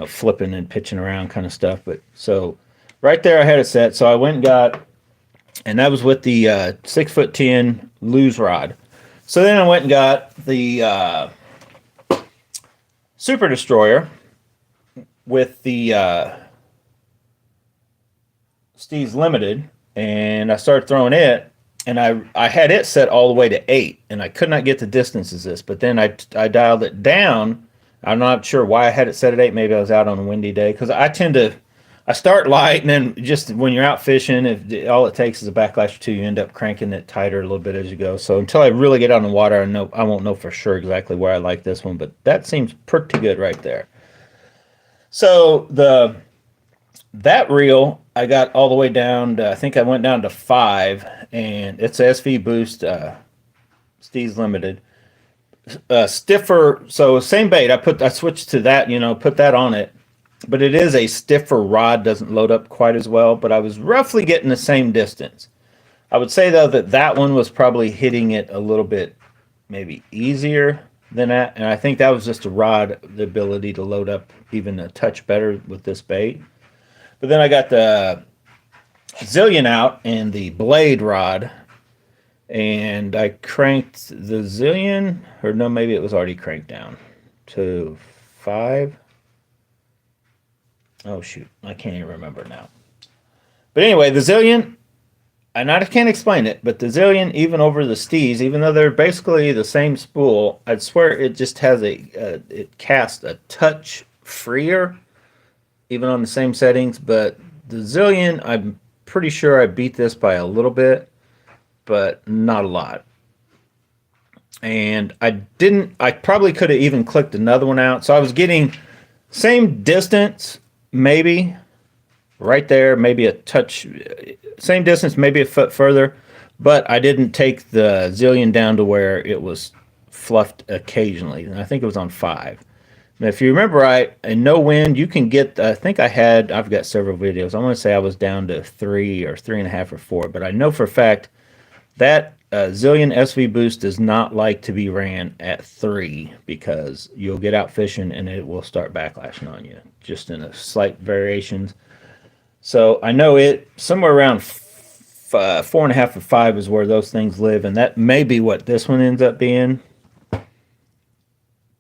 Flipping and pitching around kind of stuff. But so right there I had it set. So I went and got, and that was with the 6'10" luge rod. So then I went and got the Super Destroyer with the Steez Limited, and I started throwing it, and I had it set all the way to 8, and I could not get the distance as this, but then I dialed it down. I'm not sure why I had it set at 8. Maybe I was out on a windy day, because I start light, and then just when you're out fishing, if all it takes is a backlash or two, you end up cranking it tighter a little bit as you go. So until I really get out in the water, I won't know for sure exactly where I like this one, but that seems pretty good right there. So that reel I got all the way down to, I think I went down to 5, and it's SV Boost Steez Limited. Stiffer, so same bait. I switched to that, put that on it. But it is a stiffer rod, doesn't load up quite as well, but I was roughly getting the same distance. I would say, though, that one was probably hitting it a little bit maybe easier than that, and I think that was just a rod, the ability to load up even a touch better with this bait. But then I got the Zillion out and the blade rod, and I cranked the Zillion, or no, maybe it was already cranked down to 5. Oh, shoot. I can't even remember now. But anyway, the Zillion, and I can't explain it, but the Zillion, even over the Steez, even though they're basically the same spool, I'd swear it just has it casts a touch freer, even on the same settings. But the Zillion, I'm pretty sure I beat this by a little bit, but not a lot. And I probably could have even clicked another one out. So I was getting same distance, maybe right there, maybe a touch, same distance, maybe a foot further, but I didn't take the Zillion down to where it was fluffed occasionally, and I think it was on 5. Now, if you remember right, in no wind, you can get, I think I've got several videos. I want to say I was down to 3 or 3.5 or 4, but I know for a fact that Zillion SV Boost does not like to be ran at 3, because you'll get out fishing and it will start backlashing on you, just in a slight variations. So I know it somewhere around 4.5 or 5 is where those things live, and that may be what this one ends up being.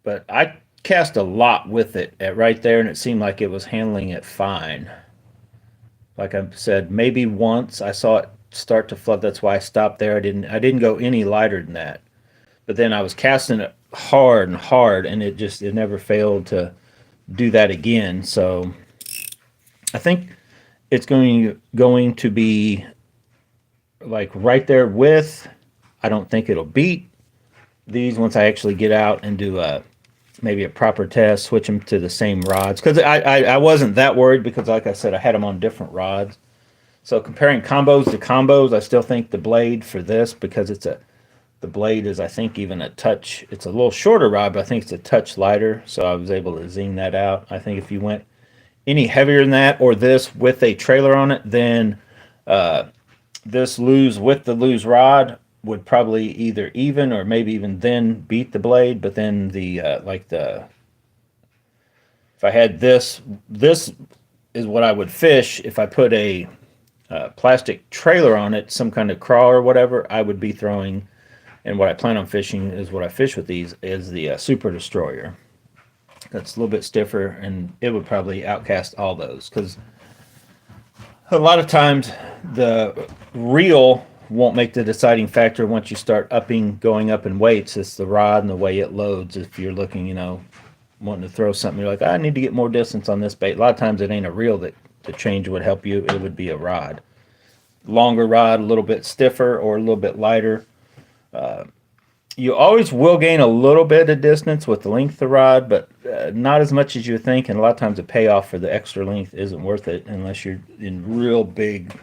But I cast a lot with it at right there, and it seemed like it was handling it fine. Like I said, maybe once I saw it start to flood, that's why I stopped there. I didn't go any lighter than that. But then I was casting it hard and hard, and it never failed to do that again. So I think it's going to be like right there with, I don't think it'll beat these once I actually get out and do maybe a proper test, switch them to the same rods. Because I wasn't that worried, because like I said, I had them on different rods. So comparing combos to combos, I still think the blade for this, because the blade is, I think, even a touch, it's a little shorter rod, but I think it's a touch lighter, so I was able to zing that out. I think if you went any heavier than that, or this with a trailer on it, then this luge with the luge rod would probably either even or maybe even then beat the blade. But then if I had this is what I would fish if I put a plastic trailer on it, some kind of crawl or whatever, I would be throwing, and what I plan on fishing is what I fish with these is the Super Destroyer. That's a little bit stiffer, and it would probably outcast all those, because a lot of times the reel won't make the deciding factor once you start going up in weights. It's the rod and the way it loads. If you're looking, wanting to throw something, you're like, I need to get more distance on this bait. A lot of times it ain't a reel that the change would help you. It would be a rod. Longer rod, a little bit stiffer or a little bit lighter. You always will gain a little bit of distance with the length of the rod, but not as much as you think. And a lot of times the payoff for the extra length isn't worth it unless you're in real big,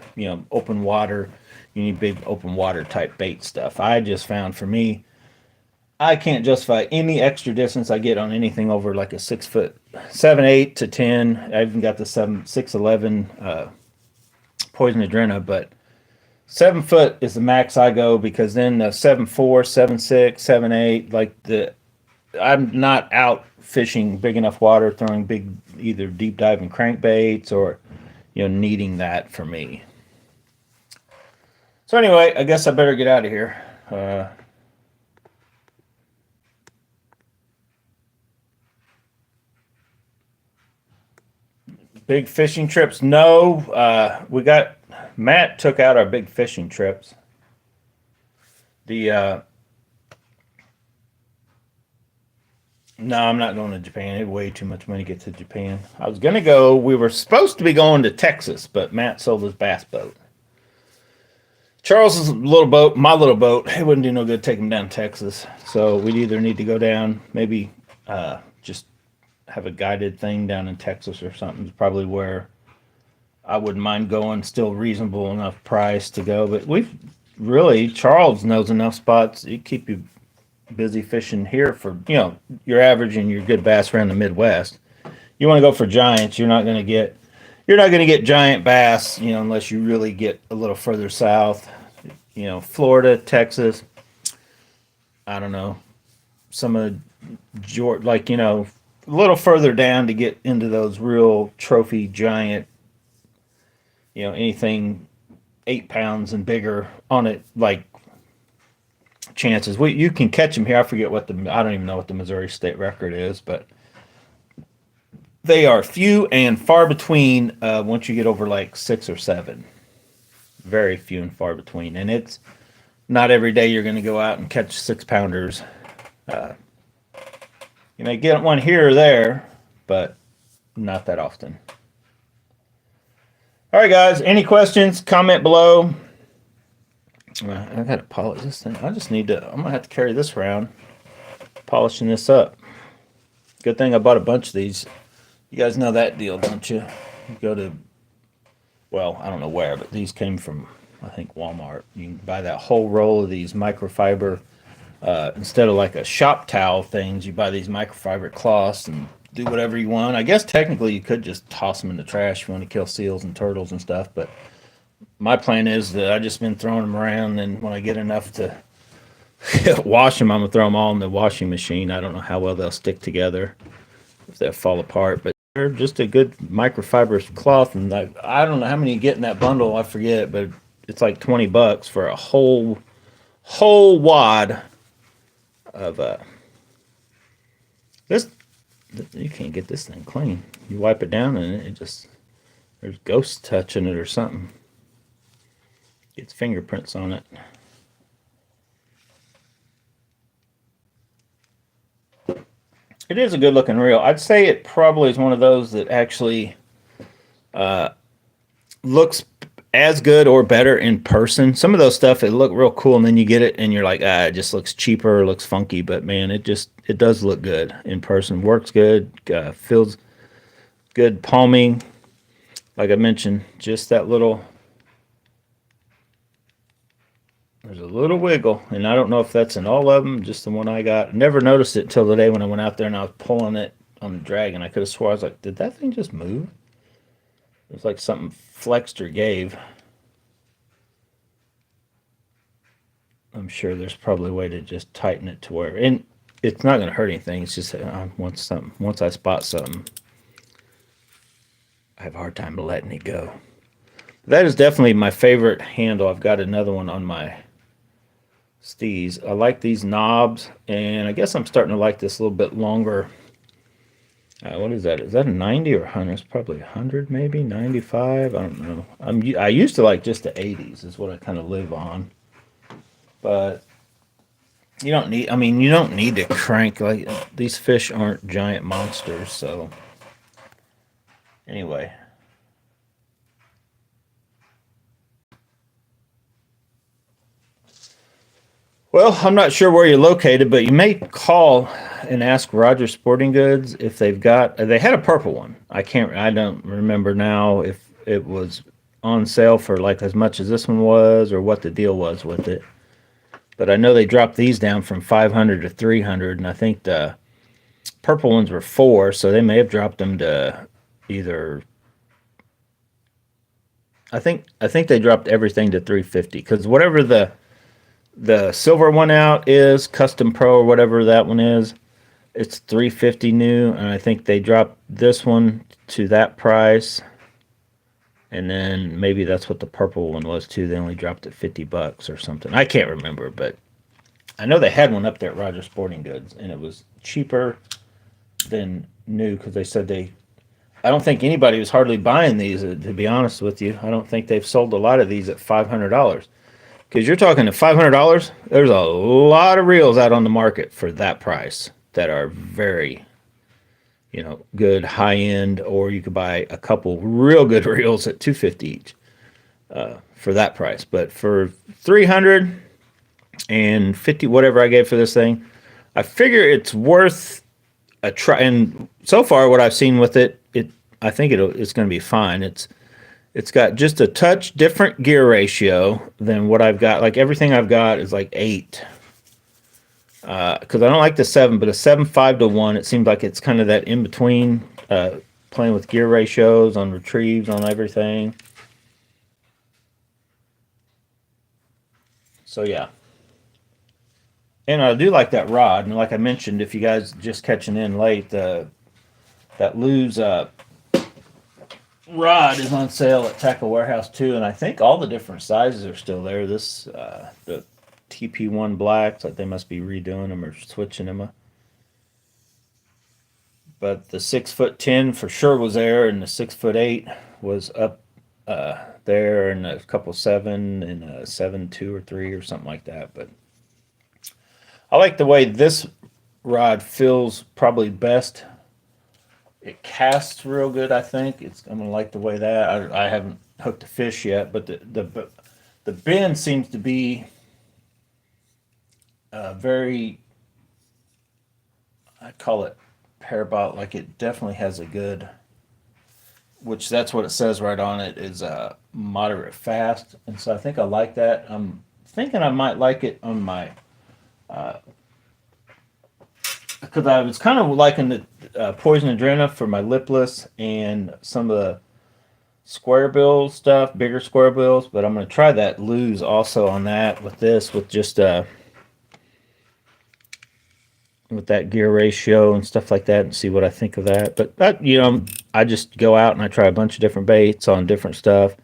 open water. You need big open water type bait stuff. I just found for me, I can't justify any extra distance I get on anything over like a 6 foot, 7, 8 to 10. I even got the 6'11" poison adrena, but 7 foot is the max I go because then the 7'4", 7'6", 7'8", I'm not out fishing big enough water, throwing big either deep diving crankbaits or needing that for me. So anyway, I guess I better get out of here. Big fishing trips? No, Matt took out our big fishing trips. No, I'm not going to Japan. It's way too much money to get to Japan. I was going to go. We were supposed to be going to Texas, but Matt sold his bass boat. Charles's little boat, my little boat, it wouldn't do no good taking him down to Texas. So we'd either need to go down, maybe just have a guided thing down in Texas or something. It's probably where I wouldn't mind going. Still reasonable enough price to go. But Charles knows enough spots. It keep you busy fishing here for, your average and your good bass around the Midwest. You want to go for giants, you're not going to get giant bass, unless you really get a little further south. Florida, Texas, I don't know, some of Georgia, a little further down to get into those real trophy giant, anything 8 pounds and bigger on it, chances. You can catch them here. I forget I don't even know what the Missouri state record is, but they are few and far between once you get over 6 or 7. Very few and far between. And it's not every day you're going to go out and catch 6-pounders. You may get one here or there, but not that often. All right, guys. Any questions? Comment below. I got to polish this thing. I'm going to have to carry this around, polishing this up. Good thing I bought a bunch of these. You guys know that deal, don't you? You go to, I don't know where, but these came from, I think, Walmart. You can buy that whole roll of these microfiber. Instead of a shop towel things, you buy these microfiber cloths and do whatever you want. I guess technically you could just toss them in the trash if you want to kill seals and turtles and stuff, but my plan is that I just been throwing them around, and when I get enough to wash them, I'm going to throw them all in the washing machine. I don't know how well they'll stick together, if they'll fall apart, but they're just a good microfiber cloth, and I don't know how many you get in that bundle, I forget, but it's like $20 for a whole wad of this. You can't get this thing clean. You wipe it down and there's ghosts touching it or something. Gets fingerprints on it. It is a good looking reel. I'd say it probably is one of those that actually looks as good or better in person. Some of those stuff, it look real cool, and then you get it and you're like, it just looks cheaper, or looks funky. But man, it does look good in person. Works good, feels good palming. Like I mentioned, just that little. There's a little wiggle, and I don't know if that's in all of them, just the one I got. Never noticed it till the day when I went out there and I was pulling it on the drag, and I could have swore, I was like, did that thing just move? It was like something flexed or gave. I'm sure there's probably a way to just tighten it to where, and it's not going to hurt anything. It's just once I spot something, I have a hard time letting it go. That is definitely my favorite handle. I've got another one on my Steez. I like these knobs, and I guess I'm starting to like this a little bit longer. What is that? Is that a 90 or 100? It's probably 100, maybe 95. I don't know. I used to like just the 80s. Is what I kind of live on. But you don't need. I mean, you don't need to crank. These fish aren't giant monsters. So anyway. Well, I'm not sure where you're located, but you may call and ask Rogers Sporting Goods if they've got. They had a purple one. I don't remember now if it was on sale for like as much as this one was, or what the deal was with it. But I know they dropped these down from 500 to 300, and I think the purple ones were 4, so they may have dropped them to either. I think they dropped everything to 350 because whatever the silver one out is custom pro or whatever that one is, it's 350 new, and I think they dropped this one to that price, and then maybe that's what the purple one was too. They only dropped it $50 or something. I can't remember, but I know they had one up there at Rogers Sporting Goods, and it was cheaper than new because they said I don't think anybody was hardly buying these. To be honest with you, I don't think they've sold a lot of these at $500. Because you're talking to $500, there's a lot of reels out on the market for that price that are very, good high end, or you could buy a couple real good reels at $250 each for that price. But for $350, whatever I gave for this thing, I figure it's worth a try. And so far, what I've seen with it, I think it's going to be fine. It's got just a touch different gear ratio than what I've got. Like everything I've got is like 8. Because I don't like the 7, but a 7.5 to 1, it seems like it's kind of that in between, playing with gear ratios on retrieves, on everything. So yeah. And I do like that rod. And like I mentioned, if you guys just catching in late, that Lew's rod is on sale at Tacklewarehouse too, and I think all the different sizes are still there. This the TP1 blacks, like they must be redoing them or switching them. But the 6'10" for sure was there, and the 6'8" was up there, and a couple 7 and a 7.2 or 3 or something like that. But I like the way this rod feels probably best. It casts real good, I think. I'm gonna like the way that I haven't hooked a fish yet, but the bend seems to be very. I call it parabolic. Like it definitely has a good, which that's what it says right on it, is moderate fast, and so I think I like that. I'm thinking I might like it on my. Because I was kind of liking the Poison Adrena for my lipless and some of the square bill stuff, bigger square bills. But I'm going to try that Lew's also on that with this, with just with that gear ratio and stuff like that, and see what I think of that. But I just go out and I try a bunch of different baits on different stuff.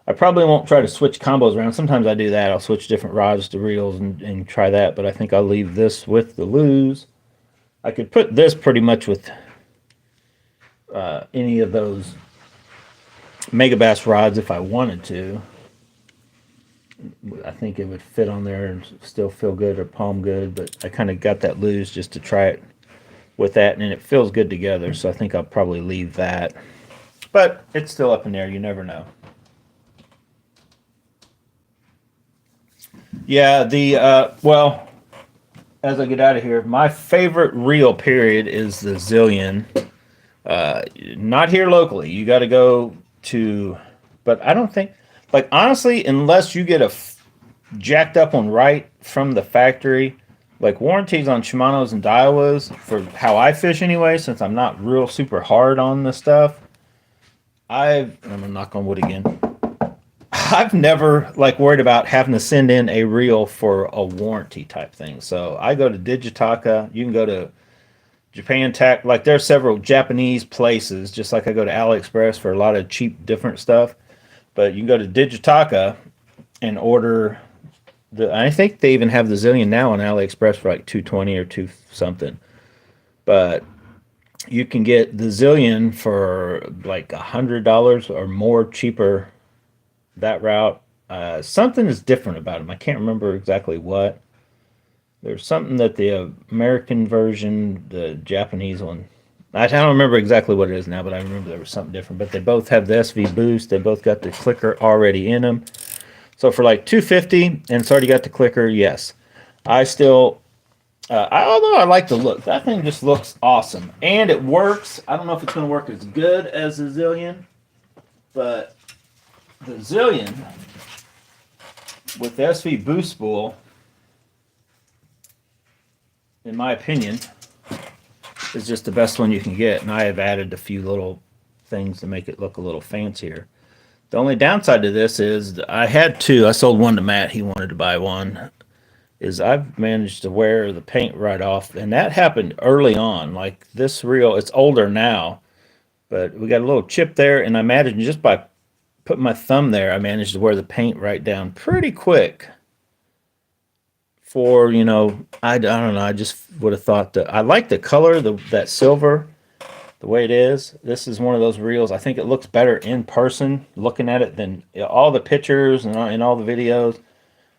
I probably won't try to switch combos around. Sometimes I do that. I'll switch different rods to reels and try that. But I think I'll leave this with the Lew's. I could put this pretty much with any of those Megabass rods if I wanted to. I think it would fit on there and still feel good or palm good, but I kind of got that Lew's just to try it with that, and it feels good together, so I think I'll probably leave that. But it's still up in there. You never know. Yeah, well, as I get out of here, my favorite reel, period, is the Zillion. Not here locally. You got to go to, but I don't think, like, honestly, unless you get a jacked up one right from the factory, like warranties on Shimano's and Daiwas, for how I fish anyway, since I'm not real super hard on the stuff, I'm gonna knock on wood again. I've never worried about having to send in a reel for a warranty type thing. So I go to Digitaka. You can go to Japan Tack. Like there's several Japanese places, just like I go to AliExpress for a lot of cheap different stuff. But you can go to Digitaka and order I think they even have the Zillion now on AliExpress for like $220 or $2 something. But you can get the Zillion for like $100 or more cheaper that route. Something is different about them. I can't remember exactly what. There's something that the American version, the Japanese one, I don't remember exactly what it is now, but I remember there was something different. But they both have the SV boost. They both got the clicker already in them. So for like $250, and it's already got the clicker, yes. I still, although I like the look, that thing just looks awesome. And it works. I don't know if it's going to work as good as the Zillion, but the Zillion with the SV boost spool, in my opinion, is just the best one you can get. And I have added a few little things to make it look a little fancier. The only downside to this is I had two. I sold one to Matt. He wanted to buy one. Is I've managed to wear the paint right off, and that happened early on. Like this reel, it's older now, but we got a little chip there, and I imagine just by putting my thumb there, I managed to wear the paint right down pretty quick. For I don't know. I just would have thought that I like the color, that silver, the way it is. This is one of those reels. I think it looks better in person, looking at it, than all the pictures and all the videos.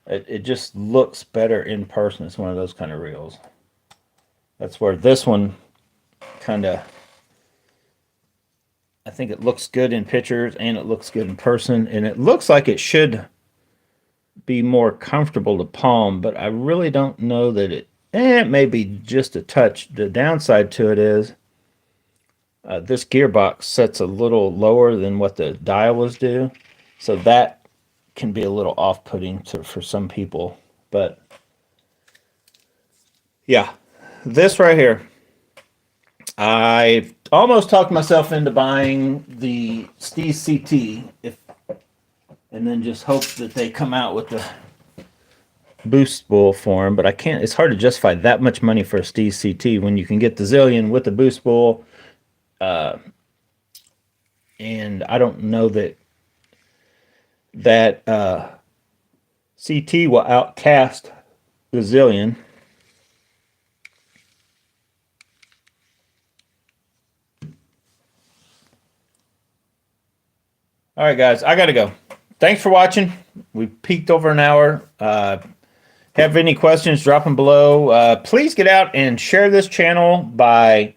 It just looks better in person. It's one of those kind of reels. That's where this one kind of, I think it looks good in pictures and it looks good in person, and it looks like it should be more comfortable to palm, but I really don't know that it may be just a touch. The downside to it is this gearbox sets a little lower than what the Daiwas do, so that can be a little off-putting for some people. But yeah, this right here, I almost talked myself into buying the Steez CT, and then just hope that they come out with the boost spool for them. But I can't. It's hard to justify that much money for a Steez CT when you can get the Zillion with the boost spool. And I don't know that CT will outcast the Zillion. All right, guys, I got to go. Thanks for watching. We peaked over an hour. Have any questions, drop them below. Please get out and share this channel by,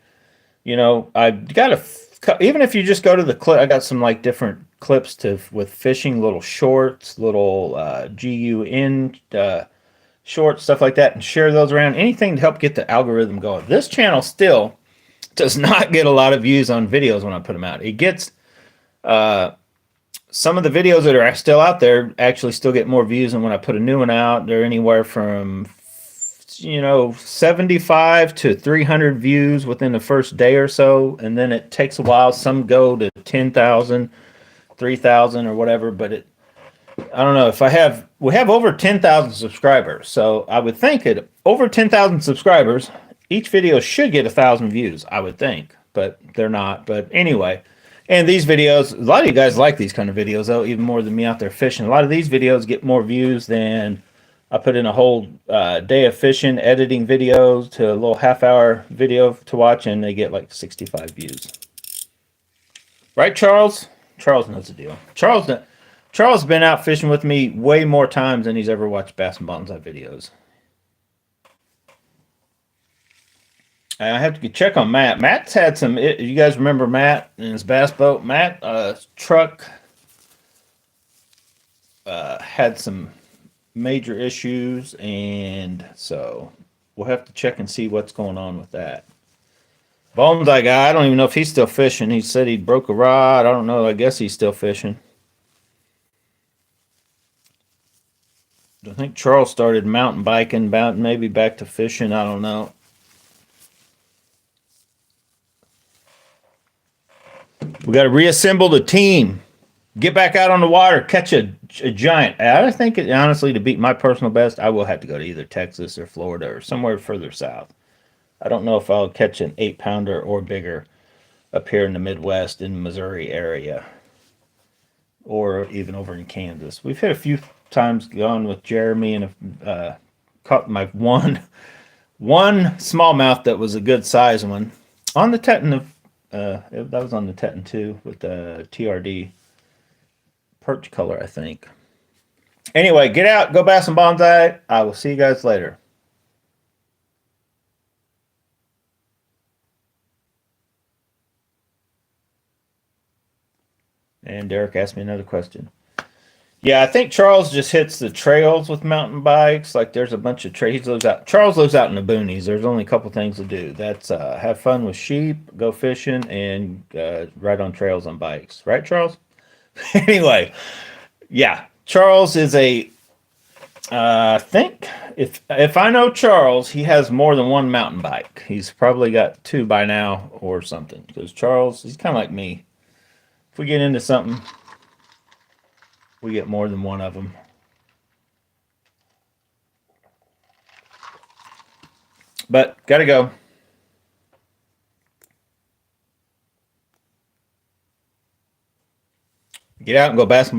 I got even if you just go to the clip, I got some like different clips with fishing, little shorts, little GUN shorts, stuff like that, and share those around. Anything to help get the algorithm going. This channel still does not get a lot of views on videos when I put them out. It gets some of the videos that are still out there actually still get more views than when I put a new one out. They're anywhere from 75 to 300 views within the first day or so, and then it takes a while. Some go to 10,000, 3,000 or whatever, but I don't know. We have over 10,000 subscribers, so I would think that over 10,000 subscribers, each video should get 1,000 views, I would think, but they're not. But anyway, and these videos, a lot of you guys like these kind of videos, though, even more than me out there fishing. A lot of these videos get more views than I put in a whole day of fishing, editing videos to a little half-hour video to watch, and they get like 65 views. Right, Charles? Charles knows the deal. Charles has been out fishing with me way more times than he's ever watched Bass and Bonsai videos. I have to check on Matt. Matt's had some. You guys remember Matt and his bass boat? Matt's truck had some major issues, and so we'll have to check and see what's going on with that. Bonsai guy, I don't even know if he's still fishing. He said he broke a rod. I don't know. I guess he's still fishing. I think Charles started mountain biking, maybe back to fishing. I don't know. We got to reassemble the team. Get back out on the water. Catch a giant. I think, honestly, to beat my personal best, I will have to go to either Texas or Florida or somewhere further south. I don't know if I'll catch an 8-pounder or bigger up here in the Midwest, in the Missouri area, or even over in Kansas. We've hit a few times gone with Jeremy and caught my one smallmouth that was a good size one on the Teton. That was on the Teton 2 with the TRD perch color, I think. Anyway, get out, go bass and bonsai. I will see you guys later. And Derek asked me another question. Yeah, I think Charles just hits the trails with mountain bikes. Like there's a bunch of trails. Charles lives out in the boonies. There's only a couple things to do. That's have fun with sheep, go fishing, and ride on trails on bikes. Right, Charles? Anyway, yeah, Charles is a. I think if I know Charles, he has more than one mountain bike. He's probably got two by now or something. Because Charles, he's kind of like me. If we get into something, we get more than one of them. But gotta go. Get out and go basketball.